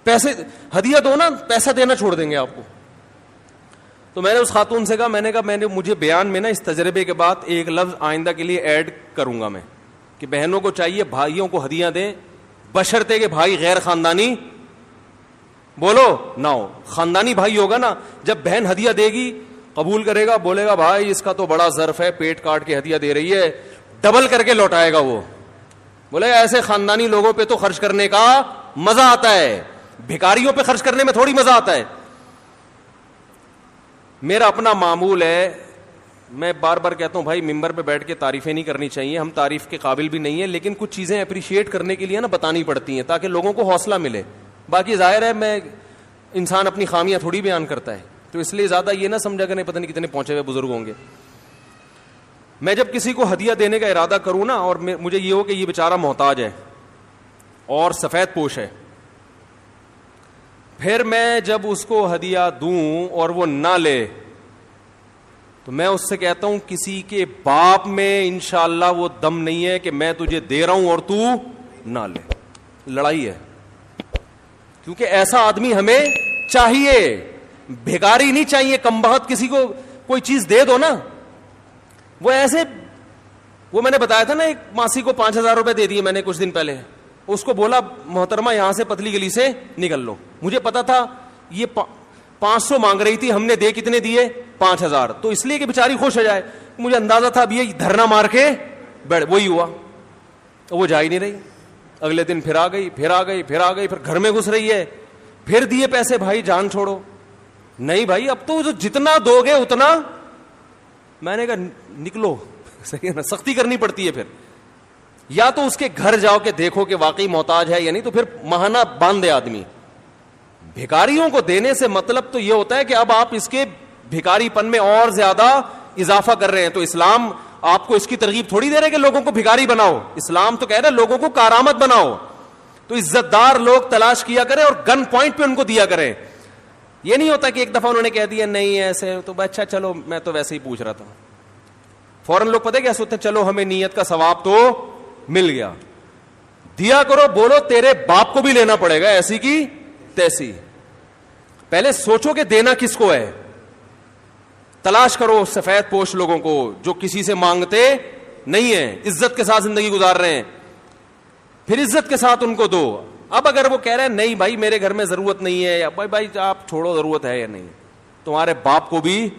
پیسے ہدیہ دو نا, پیسہ دینا چھوڑ دیں گے آپ کو. تو میں نے اس خاتون سے کہا, مجھے بیان میں نا اس تجربے کے بعد ایک لفظ آئندہ کے لیے ایڈ کروں گا میں کہ بہنوں کو چاہیے بھائیوں کو ہدیہ دیں, بشرطے کہ بھائی غیر خاندانی. بولو نہ ہو. خاندانی بھائی ہوگا نا, جب بہن ہدیہ دے گی قبول کرے گا, بولے گا بھائی اس کا تو بڑا ظرف ہے, پیٹ کاٹ کے ہدیہ دے رہی ہے, ڈبل کر کے لوٹائے گا وہ. بولے گا ایسے خاندانی لوگوں پہ تو خرچ کرنے کا مزہ آتا ہے, بھکاریوں پہ خرچ کرنے میں تھوڑی مزہ آتا ہے. میرا اپنا معمول ہے, میں بار بار کہتا ہوں بھائی ممبر پہ بیٹھ کے تعریفیں نہیں کرنی چاہیے, ہم تعریف کے قابل بھی نہیں ہیں, لیکن کچھ چیزیں اپریشیٹ کرنے کے لیے نا بتانی پڑتی ہیں تاکہ لوگوں کو حوصلہ ملے. باقی ظاہر ہے میں انسان اپنی خامیاں تھوڑی بیان کرتا ہے, تو اس لیے زیادہ یہ نہ سمجھا کہ نہیں پتہ نہیں کتنے پہنچے ہوئے بزرگ ہوں گے. میں جب کسی کو ہدیہ دینے کا ارادہ کروں نا, اور مجھے یہ ہو کہ یہ بیچارہ محتاج ہے اور سفید پوش ہے, پھر میں جب اس کو ہدیہ دوں اور وہ نہ لے تو میں اس سے کہتا ہوں کسی کے باپ میں انشاءاللہ وہ دم نہیں ہے کہ میں تجھے دے رہا ہوں اور تو نہ لے. لڑائی ہے, کیونکہ ایسا آدمی ہمیں چاہیے, بھیکاری نہیں چاہیے. کم بخت کسی کو کوئی چیز دے دو نا, وہ ایسے, وہ میں نے بتایا تھا نا ایک ماسی کو 5,000 روپے دے دیے میں نے کچھ دن پہلے, اس کو بولا محترمہ یہاں سے پتلی گلی سے نکل لو. مجھے پتا تھا یہ 500 مانگ رہی تھی, ہم نے دے کتنے دیے 5,000, تو اس لیے کہ بیچاری خوش ہو جائے. مجھے اندازہ تھا اب یہ دھرنا مار کے بیٹھ, وہی ہوا, وہ جا ہی نہیں رہی. اگلے دن پھر آ گئی, پھر گھر میں گھس رہی ہے, پھر دیے پیسے, بھائی جان چھوڑو. نہیں بھائی اب تو جتنا دو گے اتنا, میں نے کہا نکلو. صحیح ہے نا, سختی کرنی پڑتی ہے. پھر یا تو اس کے گھر جاؤ کہ دیکھو کہ واقعی محتاج ہے یا نہیں, تو پھر ماہانہ باندھ دے آدمی. بھکاریوں کو دینے سے مطلب تو یہ ہوتا ہے کہ اب آپ اس کے بھکاری پن میں اور زیادہ اضافہ کر رہے ہیں. تو اسلام آپ کو اس کی ترغیب تھوڑی دے رہے کہ لوگوں کو بھکاری بناؤ, اسلام تو کہہ رہا ہے لوگوں کو کارآمد بناؤ. تو عزت دار لوگ تلاش کیا کریں اور گن پوائنٹ پہ ان کو دیا کریں. یہ نہیں ہوتا کہ ایک دفعہ انہوں نے کہہ دیا نہیں ایسے, تو اچھا چلو میں تو ویسے ہی پوچھ رہا تھا, فوراً لوگ پتہ کیا سوچتے ہیں, چلو ہمیں نیت کا ثواب تو مل گیا. دیا کرو, بولو تیرے باپ کو بھی لینا پڑے گا ایسی کی تیسی. پہلے سوچو کہ دینا کس کو ہے. تلاش کرو سفید پوش لوگوں کو جو کسی سے مانگتے نہیں ہیں, عزت کے ساتھ زندگی گزار رہے ہیں, پھر عزت کے ساتھ ان کو دو. اب اگر وہ کہہ رہے ہیں نہیں بھائی میرے گھر میں ضرورت نہیں ہے, یا بھائی آپ چھوڑو ضرورت ہے یا نہیں, تمہارے باپ کو بھی.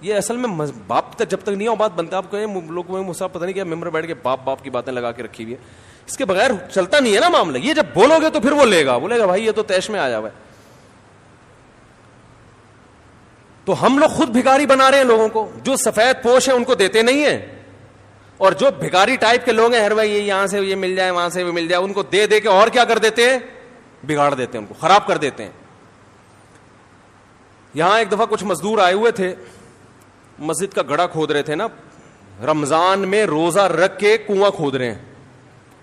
یہ اصل میں باپ تک جب تک نہیں ہو بات بنتا. آپ کہیں لوگ مسا پتہ نہیں کیا ممبر بیٹھ کے باپ کی باتیں لگا کے رکھی ہوئی ہے, اس کے بغیر چلتا نہیں ہے نا معاملہ. یہ جب بولو گے تو پھر وہ لے گا, بولے گا بھائی یہ تو تیش میں آیا ہوا ہے. تو ہم لوگ خود بھکاری بنا رہے ہیں لوگوں کو. جو سفید پوش ہیں ان کو دیتے نہیں ہیں, اور جو بھکاری ٹائپ کے لوگ ہیں ہر بھائی یہاں سے یہ مل جائے وہاں سے بھی مل جائے, ان کو دے دے کے اور کیا کر دیتے ہیں, بگاڑ دیتے ہیں, ان کو خراب کر دیتے ہیں. یہاں ایک دفعہ کچھ مزدور آئے ہوئے تھے, مسجد کا گڑھا کھود رہے تھے نا, رمضان میں روزہ رکھ کے کنواں کھود رہے ہیں.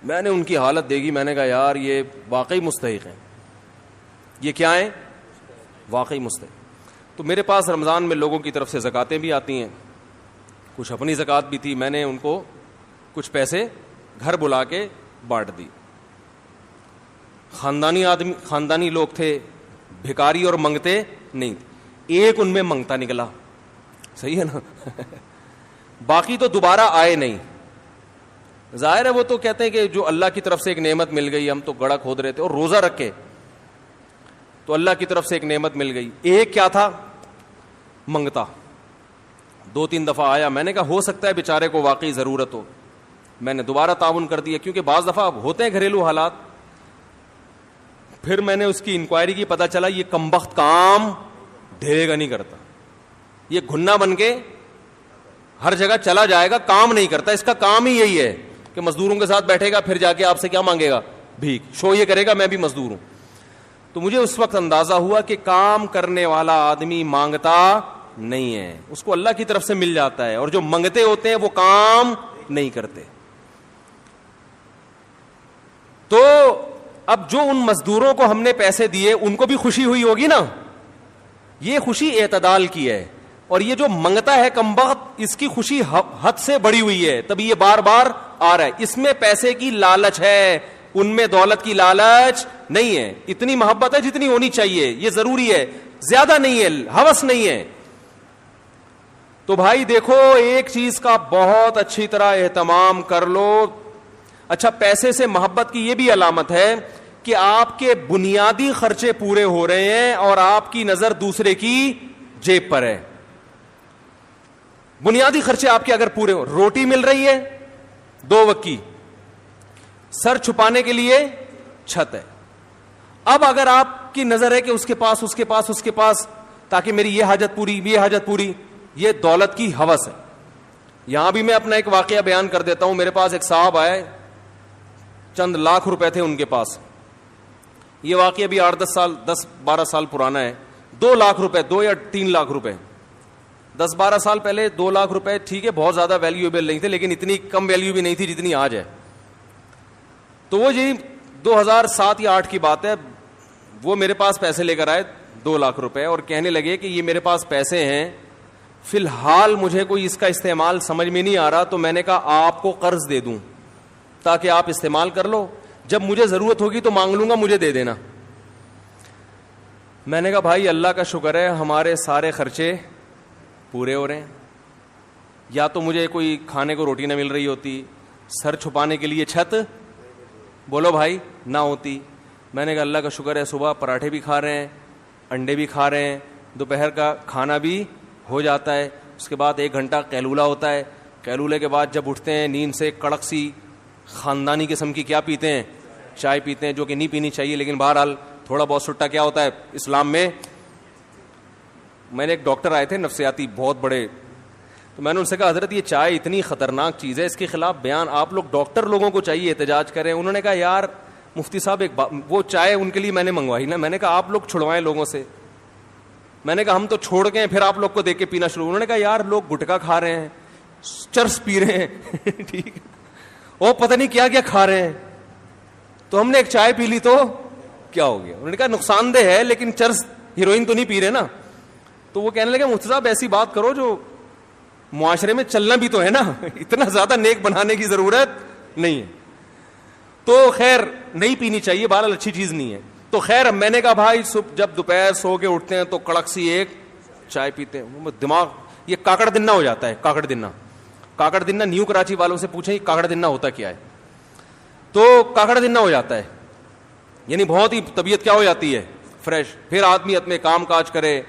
میں نے ان کی حالت دیکھی, میں نے کہا یار یہ واقعی مستحق ہیں, یہ کیا ہیں, واقعی مستحق. تو میرے پاس رمضان میں لوگوں کی طرف سے زکاتیں بھی آتی ہیں, کچھ اپنی زکات بھی تھی. میں نے ان کو کچھ پیسے گھر بلا کے بانٹ دی. خاندانی لوگ تھے, بھکاری اور منگتے نہیں. ایک ان میں منگتا نکلا, صحیح ہے نا, باقی تو دوبارہ آئے نہیں. ظاہر ہے وہ تو کہتے ہیں کہ جو اللہ کی طرف سے ایک نعمت مل گئی, ہم تو گڑھا کھود رہے تھے اور روزہ رکھے تو اللہ کی طرف سے ایک نعمت مل گئی. ایک کیا تھا, منگتا. 2-3 دفعہ آیا, میں نے کہا ہو سکتا ہے بیچارے کو واقعی ضرورت ہو. میں نے دوبارہ تعاون کر دیا, کیونکہ بعض دفعہ ہوتے ہیں گھریلو حالات. پھر میں نے اس کی انکوائری کی, پتا چلا یہ کمبخت کام ڈھیرے گا نہیں کرتا, یہ گھنا بن کے ہر جگہ چلا جائے گا, کام نہیں کرتا. اس کا کام ہی یہی ہے کہ مزدوروں کے ساتھ بیٹھے گا, پھر جا کے آپ سے کیا مانگے گا, بھیک. شو یہ کرے گا میں بھی مزدور ہوں. تو مجھے اس وقت اندازہ ہوا کہ کام کرنے والا آدمی مانگتا نہیں ہے, اس کو اللہ کی طرف سے مل جاتا ہے, اور جو منگتے ہوتے ہیں وہ کام نہیں کرتے. تو اب جو ان مزدوروں کو ہم نے پیسے دیے ان کو بھی خوشی ہوئی ہوگی نا, یہ خوشی اعتدال کی ہے. اور یہ جو منگتا ہے کمبخت, اس کی خوشی حد سے بڑی ہوئی ہے, تبھی یہ بار بار آ رہا ہے. اس میں پیسے کی لالچ ہے, ان میں دولت کی لالچ نہیں ہے. اتنی محبت ہے جتنی ہونی چاہیے, یہ ضروری ہے, زیادہ نہیں ہے, ہوس نہیں ہے. تو بھائی دیکھو ایک چیز کا بہت اچھی طرح اہتمام کر لو. اچھا, پیسے سے محبت کی یہ بھی علامت ہے کہ آپ کے بنیادی خرچے پورے ہو رہے ہیں اور آپ کی نظر دوسرے کی جیب پر ہے. بنیادی خرچے آپ کے اگر پورے ہو, روٹی مل رہی ہے 2 وقت کی, سر چھپانے کے لیے چھت ہے. اب اگر آپ کی نظر ہے کہ اس کے پاس تاکہ میری یہ حاجت پوری, یہ دولت کی ہوس ہے. یہاں بھی میں اپنا ایک واقعہ بیان کر دیتا ہوں. میرے پاس ایک صاحب آئے, چند لاکھ روپے تھے ان کے پاس. یہ واقعہ بھی 10-12 سال پرانا ہے. 2 لاکھ روپے, 2 یا 3 لاکھ روپے, 10-12 سال پہلے 2 لاکھ روپے ٹھیک ہے بہت زیادہ ویلیویبل نہیں تھے, لیکن اتنی کم ویلیو بھی نہیں تھی جتنی آج ہے. تو وہ 2007 یا 2008 کی بات ہے, وہ میرے پاس پیسے لے کر آئے 2 لاکھ روپے, اور کہنے لگے کہ یہ میرے پاس پیسے ہیں, فی الحال مجھے کوئی اس کا استعمال سمجھ میں نہیں آ رہا, تو میں نے کہا آپ کو قرض دے دوں تاکہ آپ استعمال کر لو, جب مجھے ضرورت ہوگی تو مانگ لوں گا, مجھے دے دینا. میں نے کہا بھائی اللہ کا شکر ہے ہمارے سارے خرچے پورے ہو رہے ہیں. یا تو مجھے کوئی کھانے کو روٹی نہ مل رہی ہوتی, سر چھپانے کے لیے چھت بولو بھائی نہ ہوتی. میں نے کہا اللہ کا شکر ہے صبح پراٹھے بھی کھا رہے ہیں, انڈے بھی کھا رہے ہیں, دوپہر کا کھانا بھی ہو جاتا ہے, اس کے بعد 1 گھنٹہ قیلولہ ہوتا ہے. قیلولے کے بعد جب اٹھتے ہیں نیند سے, کڑک سی خاندانی قسم کی کیا پیتے ہیں, چائے پیتے ہیں, جو کہ نہیں پینی چاہیے, لیکن بہرحال تھوڑا بہت سٹا کیا ہوتا ہے اسلام میں. میں نے ایک ڈاکٹر آئے تھے نفسیاتی بہت بڑے, تو میں نے ان سے کہا حضرت یہ چائے اتنی خطرناک چیز ہے, اس کے خلاف بیان آپ لوگ ڈاکٹر لوگوں کو چاہیے احتجاج کریں. انہوں نے کہا یار مفتی صاحب وہ چائے ان کے لیے میں نے منگوائی نا, میں نے کہا آپ لوگ چھڑوائیں لوگوں سے. میں نے کہا ہم تو چھوڑ گئے پھر آپ لوگ کو دیکھ کے پینا شروع. انہوں نے کہا یار لوگ گٹکا کھا رہے ہیں, چرس پی رہے ہیں ٹھیک ہے, وہ پتہ نہیں کیا کیا کھا رہے ہیں, تو ہم نے ایک چائے پی لی تو کیا ہو گیا. انہوں نے کہا نقصان دہ ہے لیکن چرس ہیروئن تو نہیں پی رہے نا. تو وہ کہنے لگے مفتی صاحب ایسی بات کرو جو معاشرے میں چلنا بھی تو ہے نا, اتنا زیادہ نیک بنانے کی ضرورت نہیں ہے. تو خیر نہیں پینی چاہیے, بہرحال اچھی چیز نہیں ہے. تو خیر میں نے کہا بھائی جب دوپہر سو کے اٹھتے ہیں تو کڑک سی ایک چائے پیتے ہیں, دماغ یہ کاکڑ دنہ ہو جاتا ہے. کاکڑ دنہ نیو کراچی والوں سے پوچھیں کاکڑ دنہ ہوتا کیا ہے, تو کاکڑ دنہ ہو جاتا ہے, یعنی بہت ہی طبیعت کیا ہو جاتی ہے فریش. پھر آدمی اپنے کام کاج کرے,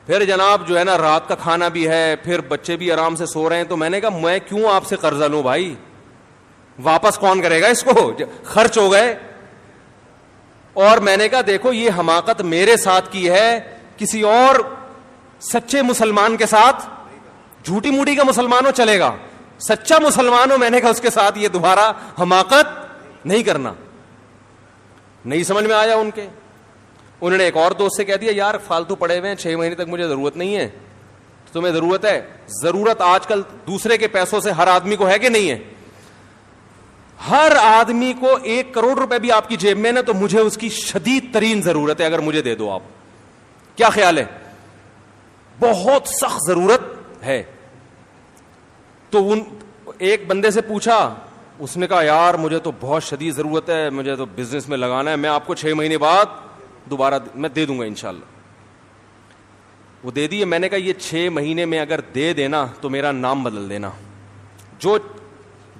پھر جناب جو ہے نا رات کا کھانا بھی ہے, پھر بچے بھی آرام سے سو رہے ہیں. تو میں نے کہا میں کیوں آپ سے قرضہ لوں بھائی, واپس کون کرے گا اس کو, خرچ ہو گئے. اور میں نے کہا دیکھو یہ حماقت میرے ساتھ کی ہے, کسی اور سچے مسلمان کے ساتھ, جھوٹی موٹی کا مسلمان ہو چلے گا, سچا مسلمان ہو میں نے کہا اس کے ساتھ یہ دوبارہ حماقت نہیں کرنا. نہیں سمجھ میں آیا ان کے. انہوں نے ایک اور دوست سے کہہ دیا یار فالتو پڑے ہوئے ہیں 6 مہینے تک مجھے ضرورت نہیں ہے, تمہیں ضرورت ہے. ضرورت آج کل دوسرے کے پیسوں سے ہر آدمی کو ہے کہ نہیں ہے, ہر آدمی کو 1 کروڑ روپے بھی آپ کی جیب میں نا تو مجھے اس کی شدید ترین ضرورت ہے, اگر مجھے دے دو آپ. کیا خیال ہے, بہت سخت ضرورت ہے. تو ایک بندے سے پوچھا, اس نے کہا یار مجھے تو بہت شدید ضرورت ہے, مجھے تو بزنس میں لگانا ہے, میں آپ کو 6 مہینے بعد دوبارہ میں دے دوں گا انشاءاللہ. وہ دے دیے. میں نے کہا یہ 6 مہینے میں اگر دے دینا تو میرا نام بدل دینا. جو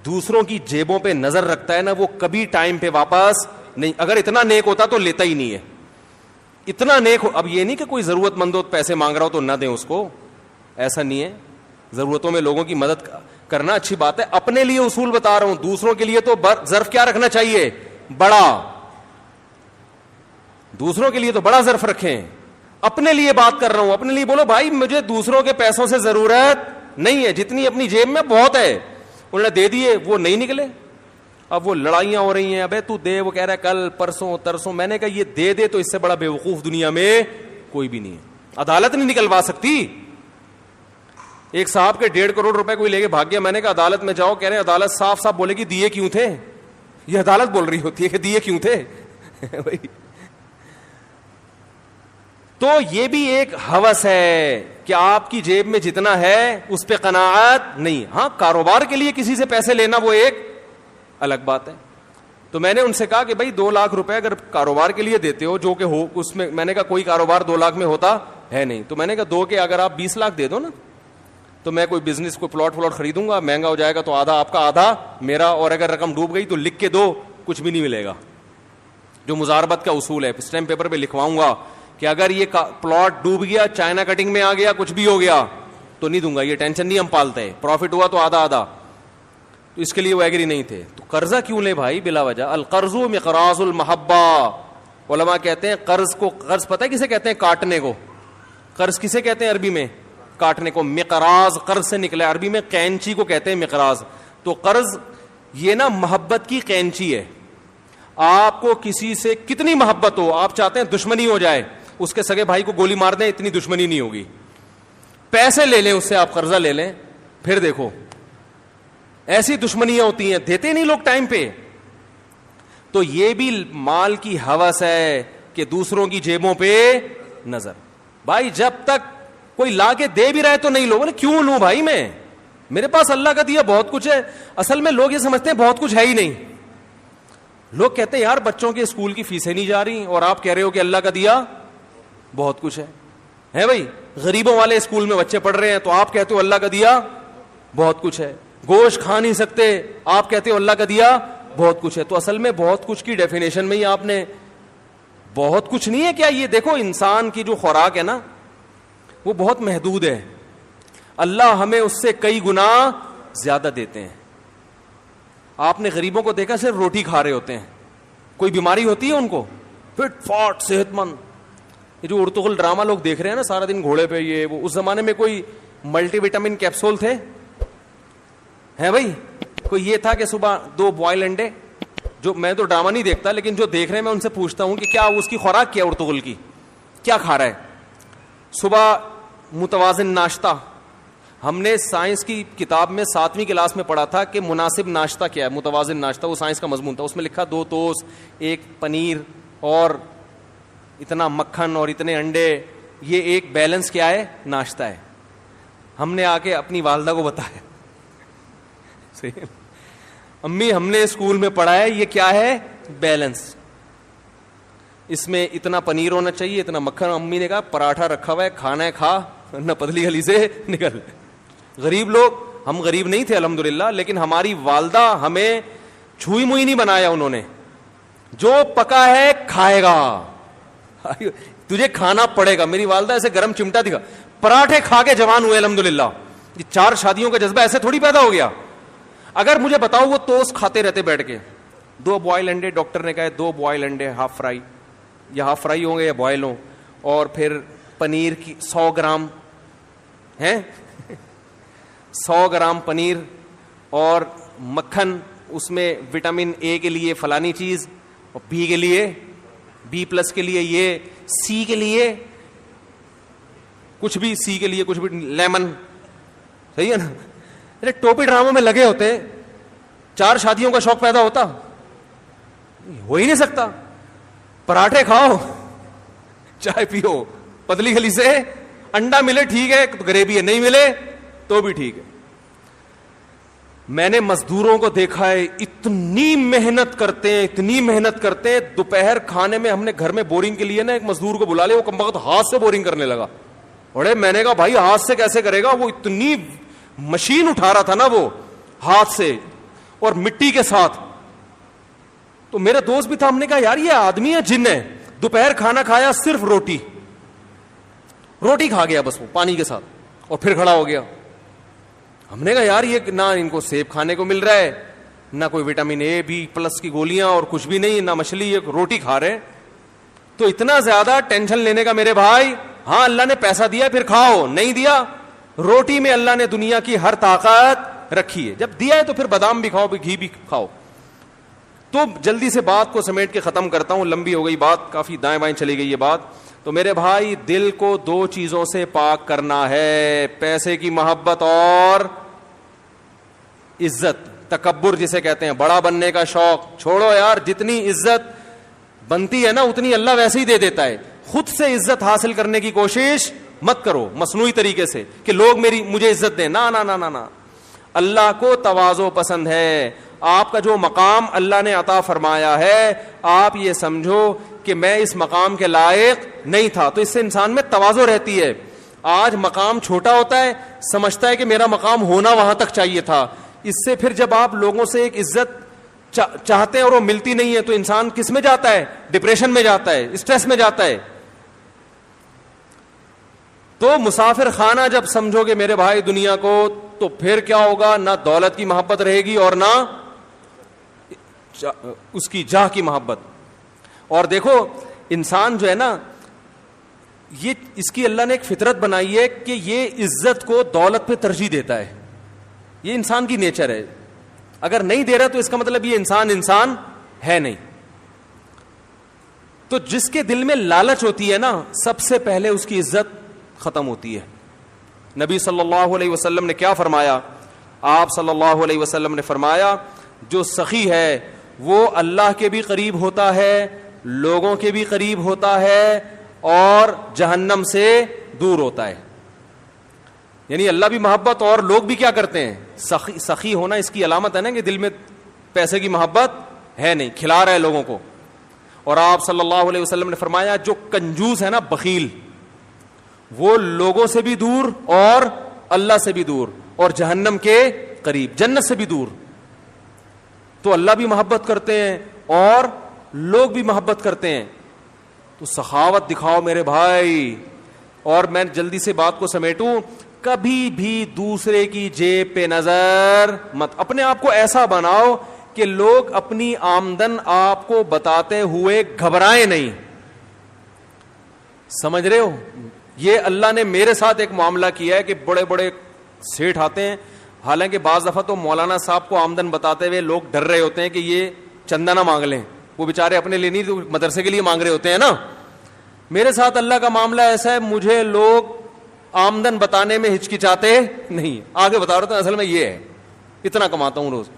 دوسروں کی جیبوں پہ نظر رکھتا ہے نا وہ کبھی ٹائم پہ واپس نہیں, اگر اتنا نیک ہوتا تو لیتا ہی نہیں ہے, اتنا نیک ہو. اب یہ نہیں کہ کوئی ضرورت مند ہو پیسے مانگ رہا ہو تو نہ دیں اس کو, ایسا نہیں ہے. ضرورتوں میں لوگوں کی مدد کرنا اچھی بات ہے. اپنے لیے اصول بتا رہا ہوں, دوسروں کے لیے تو ظرف کیا رکھنا چاہیے, بڑا. دوسروں کے لیے تو بڑا ظرف رکھیں, اپنے لیے بات کر رہا ہوں. اپنے لیے بولو بھائی مجھے دوسروں کے پیسوں سے ضرورت نہیں ہے, جتنی اپنی جیب میں بہت ہے. انہوں نے دے دیے, وہ نہیں نکلے. اب وہ لڑائیاں ہو رہی ہیں, ابے تو دے, وہ کہہ رہا ہے کل پرسوں ترسوں. میں نے کہا یہ دے دے تو اس سے بڑا بیوقوف دنیا میں کوئی بھی نہیں ہے. عدالت نہیں نکلوا سکتی. ایک صاحب کے 1.5 کروڑ روپے کوئی لے کے بھاگ گیا. میں نے کہا عدالت میں جاؤ, کہہ رہے ہیں عدالت صاف صاف بولے گی دیے کیوں تھے. یہ عدالت بول رہی ہوتی ہے کہ دیے کیوں تھے تو یہ بھی ایک ہوس ہے کہ آپ کی جیب میں جتنا ہے اس پہ قناعت نہیں. ہاں کاروبار کے لیے کسی سے پیسے لینا وہ ایک الگ بات ہے. تو میں نے ان سے کہا کہ بھائی 2 لاکھ روپے اگر کاروبار کے لیے دیتے ہو جو کہ ہو اس میں, میں نے کہا کوئی کاروبار 2 لاکھ میں ہوتا ہے نہیں. تو میں نے کہا 2 کے اگر آپ 20 لاکھ دے دو نا تو میں کوئی بزنس کو پلاٹ خریدوں گا, مہنگا ہو جائے گا تو آدھا آپ کا آدھا میرا, اور اگر رقم ڈوب گئی تو لکھ کے دو, کچھ بھی نہیں ملے گا. جو مزاربت کا اصول ہے. اسٹیمپ پیپر پہ لکھواؤں گا کہ اگر یہ پلاٹ ڈوب گیا, چائنا کٹنگ میں آ گیا, کچھ بھی ہو گیا تو نہیں دوں گا, یہ ٹینشن نہیں ہم پالتے, پروفٹ ہوا تو آدھا آدھا. تو اس کے لیے وہ ایگری نہیں تھے. تو قرضہ کیوں لے بھائی بلا وجہ؟ القرض مقراض المحبہ. علماء کہتے ہیں قرض کو, قرض پتہ ہے کسے کہتے ہیں؟ کاٹنے کو. قرض کسے کہتے ہیں عربی میں؟ کاٹنے کو. مقراض قرض سے نکلا, عربی میں قینچی کو کہتے ہیں مقراض. تو قرض یہ نا محبت کی قینچی ہے. آپ کو کسی سے کتنی محبت ہو, آپ چاہتے ہیں دشمنی ہو جائے, اس کے سگے بھائی کو گولی مار دیں, اتنی دشمنی نہیں ہوگی. پیسے لے لیں اس سے, آپ قرضہ لے لیں, پھر دیکھو ایسی دشمنیاں ہوتی ہیں, دیتے نہیں لوگ ٹائم پہ. تو یہ بھی مال کی ہوس ہے کہ دوسروں کی جیبوں پہ نظر. بھائی جب تک کوئی لا کے دے بھی رہے تو نہیں لو. بولے کیوں لوں بھائی, میں میرے پاس اللہ کا دیا بہت کچھ ہے. اصل میں لوگ یہ سمجھتے ہیں بہت کچھ ہے ہی نہیں. لوگ کہتے ہیں یار بچوں کے اسکول کی فیسیں نہیں جا رہی, اور آپ کہہ رہے ہو کہ اللہ کا دیا بہت کچھ ہے بھائی. غریبوں والے اسکول میں بچے پڑھ رہے ہیں تو آپ کہتے ہو اللہ کا دیا بہت کچھ ہے. گوشت کھا نہیں سکتے, آپ کہتے ہو اللہ کا دیا بہت کچھ ہے. تو اصل میں بہت کچھ کی ڈیفینیشن میں ہی آپ نے بہت کچھ نہیں ہے کیا. یہ دیکھو انسان کی جو خوراک ہے نا وہ بہت محدود ہے. اللہ ہمیں اس سے کئی گنا زیادہ دیتے ہیں. آپ نے غریبوں کو دیکھا صرف روٹی کھا رہے ہوتے ہیں, کوئی بیماری ہوتی ہے ان کو, فٹ فاٹ صحت مند. یہ جو ارطغرل ڈرامہ لوگ دیکھ رہے ہیں نا سارا دن گھوڑے پہ یہ وہ, اس زمانے میں کوئی ملٹی وٹامن کیپسول تھے ہیں بھائی؟ کوئی یہ تھا کہ صبح 2 بوائل انڈے, جو میں تو ڈرامہ نہیں دیکھتا لیکن جو دیکھ رہے ہیں میں ان سے پوچھتا ہوں کہ کیا اس کی خوراک کیا ارطغرل کی, کیا کھا رہا ہے صبح؟ متوازن ناشتہ. ہم نے سائنس کی کتاب میں 7ویں کلاس میں پڑھا تھا کہ مناسب ناشتہ کیا ہے, متوازن ناشتہ, وہ سائنس کا مضمون تھا. اس میں لکھا 2 ٹوسٹ, 1 پنیر اور اتنا مکھن اور اتنے انڈے, یہ ایک بیلنس کیا ہے, ناشتہ ہے. ہم نے آ کے اپنی والدہ کو بتایا, امی ہم نے اسکول میں پڑھا ہے یہ کیا ہے, بیلنس, اس میں اتنا پنیر ہونا چاہیے, اتنا مکھن. امی نے کہا پراٹھا رکھا ہوا ہے, کھانا ہے کھا, نہ پتلی گلی سے نکل. غریب لوگ, ہم غریب نہیں تھے الحمدللہ, لیکن ہماری والدہ ہمیں چھوئی موئی نہیں بنایا. انہوں نے جو پکا ہے کھائے گا, تجھے کھانا پڑے گا. میری والدہ ایسے گرم چمٹا دکھا, پراٹھے کھا کے جوان ہوئے الحمدللہ. یہ 4 شادیوں کا جذبہ ایسے تھوڑی پیدا ہو گیا. اگر مجھے بتاؤ وہ توست کھاتے رہتے بیٹھ کے, 2 بوائل انڈے, ڈاکٹر نے کہا 2 بوائل انڈے ہاف فرائی, یا ہاف فرائی ہوں گے یا بوائل ہوں, اور پھر پنیر کی 100 گرام ہیں, 100 گرام پنیر اور مکھن, اس میں وٹامن اے کے لیے فلانی چیز, اور بی کے لیے B+ کے لیے یہ, سی کے لیے کچھ بھی, سی کے لیے کچھ بھی, لیمن. صحیح ہے نا؟ ارے ٹوپی ڈراموں میں لگے ہوتے, 4 شادیوں کا شوق پیدا ہوتا, ہو ہی نہیں سکتا. پراٹھے کھاؤ, چائے پیو, پتلی گلی سے, انڈا ملے ٹھیک ہے گریوی ہے, نہیں ملے تو بھی ٹھیک ہے. میں نے مزدوروں کو دیکھا ہے اتنی محنت کرتے ہیں, اتنی محنت کرتے ہیں. دوپہر کھانے میں ہم نے گھر میں بورنگ کے لیے نا ایک مزدور کو بلا لیا, وہ کم وقت ہاتھ سے بورنگ کرنے لگا. بڑے میں نے کہا بھائی ہاتھ سے کیسے کرے گا, وہ اتنی مشین اٹھا رہا تھا نا وہ ہاتھ سے اور مٹی کے ساتھ. تو میرا دوست بھی تھا, ہم نے کہا یار یہ آدمی ہے جن ہے. دوپہر کھانا کھایا صرف روٹی کھا گیا بس, وہ پانی کے ساتھ, اور پھر کھڑا ہو گیا. ہم نے کہا یار یہ نہ ان کو سیب کھانے کو مل رہا ہے, نہ کوئی وٹامن اے B+ کی گولیاں, اور کچھ بھی نہیں, نہ مچھلی, یہ روٹی کھا رہے. تو اتنا زیادہ ٹینشن لینے کا میرے بھائی, ہاں اللہ نے پیسہ دیا پھر کھاؤ, نہیں دیا روٹی میں اللہ نے دنیا کی ہر طاقت رکھی ہے, جب دیا ہے تو پھر بادام بھی کھاؤ, گھی بھی کھاؤ. تو جلدی سے بات کو سمیٹ کے ختم کرتا ہوں, لمبی ہو گئی بات, کافی دائیں بائیں چلی گئی یہ بات. تو میرے بھائی دل کو 2 چیزوں سے پاک کرنا ہے, پیسے کی محبت اور عزت. تکبر جسے کہتے ہیں, بڑا بننے کا شوق چھوڑو یار, جتنی عزت بنتی ہے نا اتنی اللہ ویسے ہی دے دیتا ہے. خود سے عزت حاصل کرنے کی کوشش مت کرو مصنوعی طریقے سے کہ لوگ مجھے عزت دیں, نہ نہ نہ نہ. اللہ کو تواضع پسند ہے. آپ کا جو مقام اللہ نے عطا فرمایا ہے, آپ یہ سمجھو کہ میں اس مقام کے لائق نہیں تھا, تو اس سے انسان میں تواضع رہتی ہے. آج مقام چھوٹا ہوتا ہے, سمجھتا ہے کہ میرا مقام ہونا وہاں تک چاہیے تھا. اس سے پھر جب آپ لوگوں سے ایک عزت چاہتے ہیں اور وہ ملتی نہیں ہے تو انسان کس میں جاتا ہے؟ ڈپریشن میں جاتا ہے, اسٹریس میں جاتا ہے. تو مسافر خانہ جب سمجھو گے میرے بھائی دنیا کو, تو پھر کیا ہوگا؟ نہ دولت کی محبت رہے گی اور نہ اس کی جاہ کی محبت. اور دیکھو انسان جو ہے نا, یہ اس کی اللہ نے ایک فطرت بنائی ہے کہ یہ عزت کو دولت پہ ترجیح دیتا ہے. یہ انسان کی نیچر ہے. اگر نہیں دے رہا تو اس کا مطلب یہ انسان ہے نہیں. تو جس کے دل میں لالچ ہوتی ہے نا, سب سے پہلے اس کی عزت ختم ہوتی ہے. نبی صلی اللہ علیہ وسلم نے کیا فرمایا؟ آپ صلی اللہ علیہ وسلم نے فرمایا جو سخی ہے وہ اللہ کے بھی قریب ہوتا ہے, لوگوں کے بھی قریب ہوتا ہے, اور جہنم سے دور ہوتا ہے. یعنی اللہ بھی محبت اور لوگ بھی کیا کرتے ہیں؟ سخی ہونا اس کی علامت ہے نا کہ دل میں پیسے کی محبت ہے نہیں, کھلا رہا ہے لوگوں کو. اور آپ صلی اللہ علیہ وسلم نے فرمایا جو کنجوس ہے نا, بخیل, وہ لوگوں سے بھی دور اور اللہ سے بھی دور اور جہنم کے قریب, جنت سے بھی دور. تو اللہ بھی محبت کرتے ہیں اور لوگ بھی محبت کرتے ہیں. تو سخاوت دکھاؤ میرے بھائی. اور میں جلدی سے بات کو سمیٹوں, کبھی بھی دوسرے کی جیب پہ نظر مت. اپنے آپ کو ایسا بناؤ کہ لوگ اپنی آمدن آپ کو بتاتے ہوئے گھبرائیں نہیں. سمجھ رہے ہو؟ یہ اللہ نے میرے ساتھ ایک معاملہ کیا ہے کہ بڑے بڑے سیٹھ آتے ہیں, حالانکہ بعض دفعہ تو مولانا صاحب کو آمدن بتاتے ہوئے لوگ ڈر رہے ہوتے ہیں کہ یہ چندہ نہ مانگ لیں, وہ بیچارے اپنے لیے نہیں تو مدرسے کے لیے مانگ رہے ہوتے ہیں نا. میرے ساتھ اللہ کا معاملہ ایسا ہے, مجھے لوگ آمدن بتانے میں ہچکچاتے نہیں, آگے بتا رہا تھا اصل میں یہ ہے اتنا کماتا ہوں روز.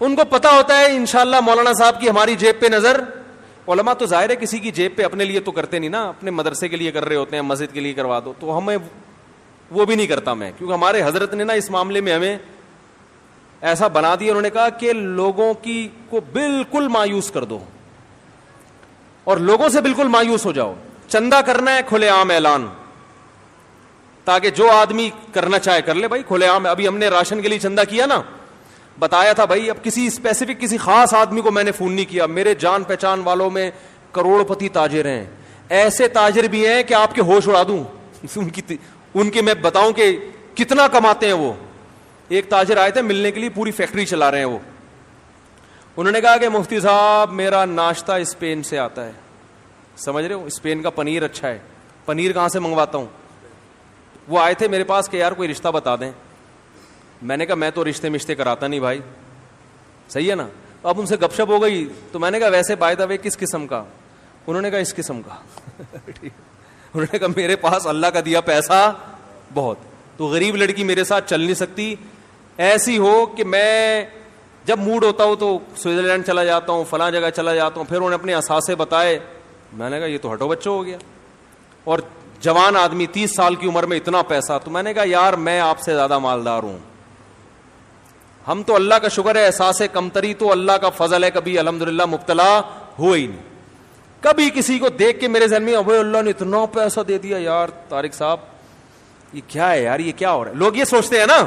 ان کو پتا ہوتا ہے انشاءاللہ مولانا صاحب کی ہماری جیب پہ نظر. علماء تو ظاہر ہے کسی کی جیب پہ اپنے لیے تو کرتے نہیں نا, اپنے مدرسے کے لیے کر رہے ہوتے ہیں, مسجد کے لیے کروا دو, تو ہمیں وہ بھی نہیں کرتا میں, کیونکہ ہمارے حضرت نے نا اس معاملے میں ہمیں ایسا بنا دیا. انہوں نے کہا کہ لوگوں کی کو بالکل مایوس کر دو اور لوگوں سے بالکل مایوس ہو جاؤ. چندہ کرنا ہے کھلے عام اعلان, تاکہ جو آدمی کرنا چاہے کر لے بھائی کھلے عام. ابھی ہم نے راشن کے لیے چندہ کیا نا, بتایا تھا بھائی, اب کسی اسپیسیفک کسی خاص آدمی کو میں نے فون نہیں کیا. میرے جان پہچان والوں میں کروڑ پتی تاجر ہیں, ایسے تاجر بھی ہیں کہ آپ کے ہوش اڑا دوں. ان کے میں بتاؤں کہ کتنا کماتے ہیں وہ. ایک تاجر آئے تھے ملنے کے لیے, پوری فیکٹری چلا رہے ہیں وہ. انہوں نے کہا کہ مفتی صاحب میرا ناشتہ اسپین سے آتا ہے. سمجھ رہے ہو, اسپین کا پنیر اچھا ہے, پنیر کہاں سے منگواتا ہوں. وہ آئے تھے میرے پاس کہ یار کوئی رشتہ بتا دیں. میں نے کہا میں تو رشتے کراتا نہیں بھائی, صحیح ہے نا. اب ان سے گپ شپ ہو گئی تو میں نے کہا ویسے بائی دا وے کس قسم کا؟ انہوں نے کہا اس قسم کا. انہوں نے کہا میرے پاس اللہ کا دیا پیسہ بہت, تو غریب لڑکی میرے ساتھ چل نہیں سکتی. ایسی ہو کہ میں جب موڈ ہوتا ہوں تو سوئٹزرلینڈ چلا جاتا ہوں, فلاں جگہ چلا جاتا ہوں. پھر انہوں نے اپنے اثاثے بتائے. میں نے کہا یہ تو ہٹو بچوں ہو گیا. اور جوان آدمی 30 سال کی عمر میں اتنا پیسہ. تو میں نے کہا یار میں آپ سے زیادہ مالدار ہوں. ہم تو اللہ کا شکر ہے, احساس کمتری تو اللہ کا فضل ہے, کبھی الحمدللہ مبتلا ہوئے ہی نہیں. کبھی کسی کو دیکھ کے میرے ذہن میں ابے اللہ نے اتنا پیسہ دے دیا, یار طارق صاحب یہ کیا ہے یار, یہ کیا ہو رہا ہے. لوگ یہ سوچتے ہیں نا,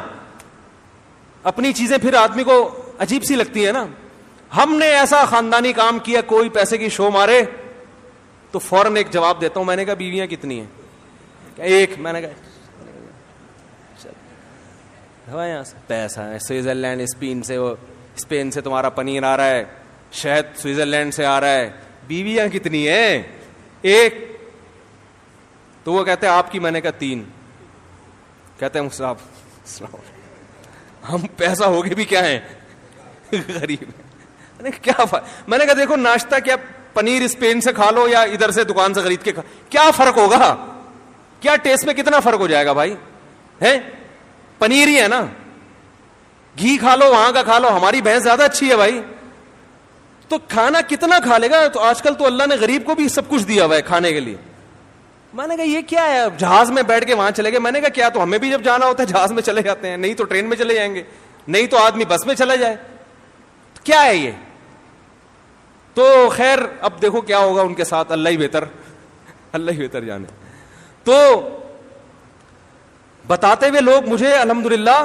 اپنی چیزیں پھر آدمی کو عجیب سی لگتی ہے نا. ہم نے ایسا خاندانی کام کیا, کوئی پیسے کی شو مارے تو فوراً ایک جواب دیتا ہوں. میں نے کہا بیویاں کتنی ہیں؟ ایک. میں نے کہا یہاں سے پیسہ ہے سوئٹزرلینڈ اسپین سے تمہارا پنیر آ رہا ہے, شہد سوئٹزرلینڈ سے آ رہا ہے, بیویاں کتنی ہیں؟ ایک. تو وہ کہتے ہیں آپ کی. میں نے کہا 3. کہتے ہیں صاحب ہم پیسہ ہوگے بھی کیا ہیں, غریب. میں نے کہا دیکھو ناشتہ کیا پنیر اسپین سے کھا لو یا ادھر سے دکان سے خرید کے کھا, کیا فرق ہوگا؟ کیا ٹیسٹ میں کتنا فرق ہو جائے گا بھائی؟ ہے پنیر ہی ہے نا. گھی کھا لو وہاں کا کھا لو, ہماری بھینس زیادہ اچھی ہے بھائی. تو کھانا کتنا کھا لے گا؟ تو آج کل تو اللہ نے غریب کو بھی سب کچھ دیا ہوا ہے کھانے کے لیے. میں نے کہا یہ کیا ہے؟ جہاز میں بیٹھ کے وہاں چلے گئے. میں نے کہا کیا, تو ہمیں بھی جب جانا ہوتا ہے جہاز میں چلے جاتے ہیں, نہیں تو ٹرین میں چلے جائیں گے, نہیں تو آدمی بس میں چلا جائے. کیا ہے یہ؟ تو خیر اب دیکھو کیا ہوگا ان کے ساتھ, اللہ ہی بہتر جانے. تو بتاتے ہوئے لوگ مجھے الحمدللہ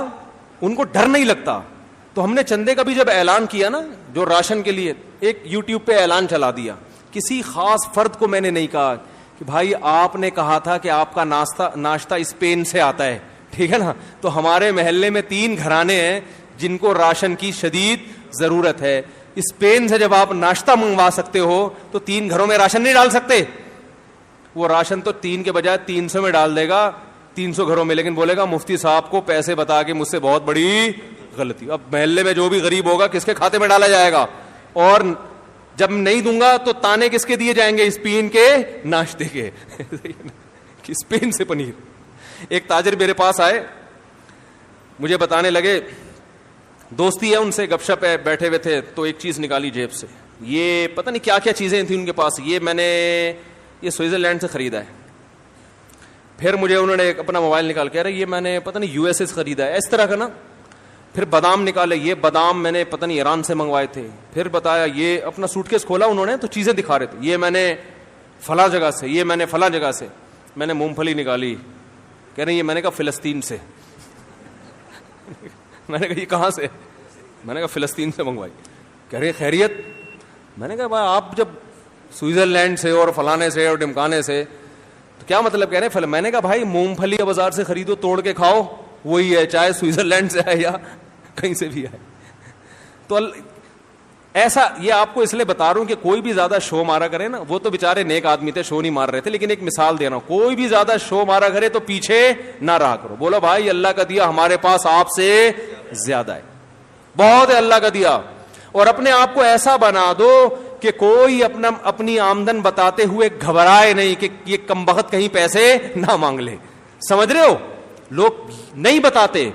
ان کو ڈر نہیں لگتا. تو ہم نے چندے کا بھی جب اعلان کیا نا, جو راشن کے لیے, ایک یوٹیوب پہ اعلان چلا دیا, کسی خاص فرد کو میں نے نہیں کہا کہ بھائی آپ نے کہا تھا کہ آپ کا ناشتہ اسپین سے آتا ہے, ٹھیک ہے نا, تو ہمارے محلے میں 3 گھرانے ہیں جن کو راشن کی شدید ضرورت ہے. اسپین سے جب آپ ناشتہ منگوا سکتے ہو تو 3 گھروں میں راشن نہیں ڈال سکتے؟ وہ راشن تو 3 کے بجائے 300 میں ڈال دے گا, 300 گھروں میں, لیکن بولے گا مفتی صاحب کو پیسے بتا کے مجھ سے بہت بڑی غلطی. اب محلے میں جو بھی غریب ہوگا کس کے کھاتے میں ڈالا جائے گا, اور جب نہیں دوں گا تو تانے کس کے دیے جائیں گے؟ اسپین کے ناشتے کے. اسپین سے پنیر. ایک تاجر میرے پاس آئے, مجھے بتانے لگے, دوستی ہے ان سے, گپ شپ ہے, بیٹھے ہوئے تھے, تو ایک چیز نکالی جیب سے, یہ پتہ نہیں کیا کیا چیزیں تھیں ان کے پاس, یہ میں نے یہ سوئٹزرلینڈ سے خریدا ہے. پھر مجھے انہوں نے اپنا موبائل نکال کے, ارے یہ میں نے پتہ نہیں USA سے خریدا ہے, اس طرح کا نا. پھر بادام نکالے, یہ بادام میں نے پتہ نہیں ایران سے منگوائے تھے. پھر بتایا, یہ اپنا سوٹ کیس کھولا انہوں نے تو چیزیں دکھا رہے تھے, یہ میں نے فلاں جگہ سے, یہ میں نے فلاں جگہ سے. میں نے مونگ پھلی نکالی, کہہ رہے ہیں یہ میں نے کہا فلسطین سے. میں نے کہا یہ کہاں سے؟ میں نے کہا فلسطین سے منگوائی. کہہ رہے خیریت؟ میں نے کہا بھائی آپ جب سوئٹزرلینڈ سے اور فلانے سے اور ڈمکانے سے تو کیا مطلب کہہ رہے ہیں؟ میں نے کہا بھائی مونگ پھلی بازار سے خریدو, توڑ کے کھاؤ, وہی ہے, چاہے سوئٹزرلینڈ سے ہے یا کہیں سے بھی ہے. تو ایسا, یہ آپ کو اس لیے بتا رہا ہوں کہ کوئی بھی زیادہ شو مارا کرے نا, وہ تو بےچارے نیک آدمی تھے, شو نہیں مار رہے تھے, لیکن ایک مثال دے رہا ہوں, کوئی بھی زیادہ شو مارا کرے تو پیچھے نہ رہا کرو. بولو بھائی اللہ کا دیا ہمارے پاس آپ سے زیادہ ہے, بہت ہے اللہ کا دیا. اور اپنے آپ کو ایسا بنا دو کہ کوئی اپنی آمدن بتاتے ہوئے گھبرائے نہیں کہ یہ کمبخت کہیں پیسے نہ مانگ لے. سمجھ رہے ہو؟ لوگ نہیں بتاتے,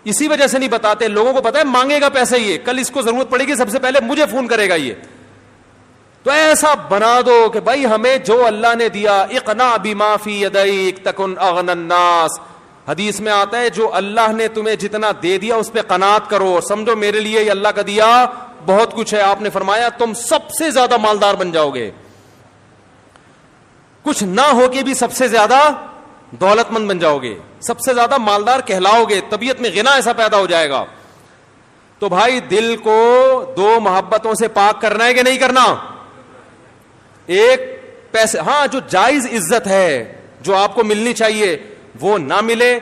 اسی وجہ سے نہیں بتاتے, لوگوں کو پتا ہے مانگے گا پیسے, یہ کل اس کو ضرورت پڑے گی سب سے پہلے مجھے فون کرے گا یہ. تو ایسا بنا دو کہ بھائی ہمیں جو اللہ نے دیا, اقنع بما فی یدیک تکن اغنی الناس. حدیث میں آتا ہے جو اللہ نے تمہیں جتنا دے دیا اس پہ قناعت کرو, اور سمجھو میرے لیے یہ اللہ کا دیا بہت کچھ ہے. آپ نے فرمایا تم سب سے زیادہ مالدار بن جاؤ گے, کچھ نہ ہو کے بھی سب سے زیادہ دولت مند بن جاؤ گے, سب سے زیادہ مالدار کہلاؤ گے, طبیعت میں غنا ایسا پیدا ہو جائے گا. تو بھائی دل کو 2 محبتوں سے پاک کرنا ہے کہ نہیں کرنا؟ ایک پیسے, ہاں جو جائز عزت ہے جو آپ کو ملنی چاہیے وہ نہ ملے,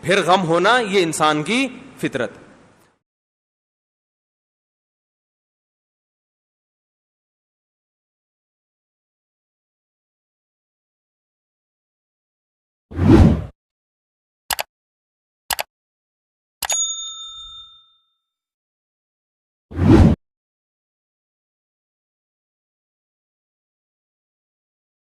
پھر غم ہونا, یہ انسان کی فطرت.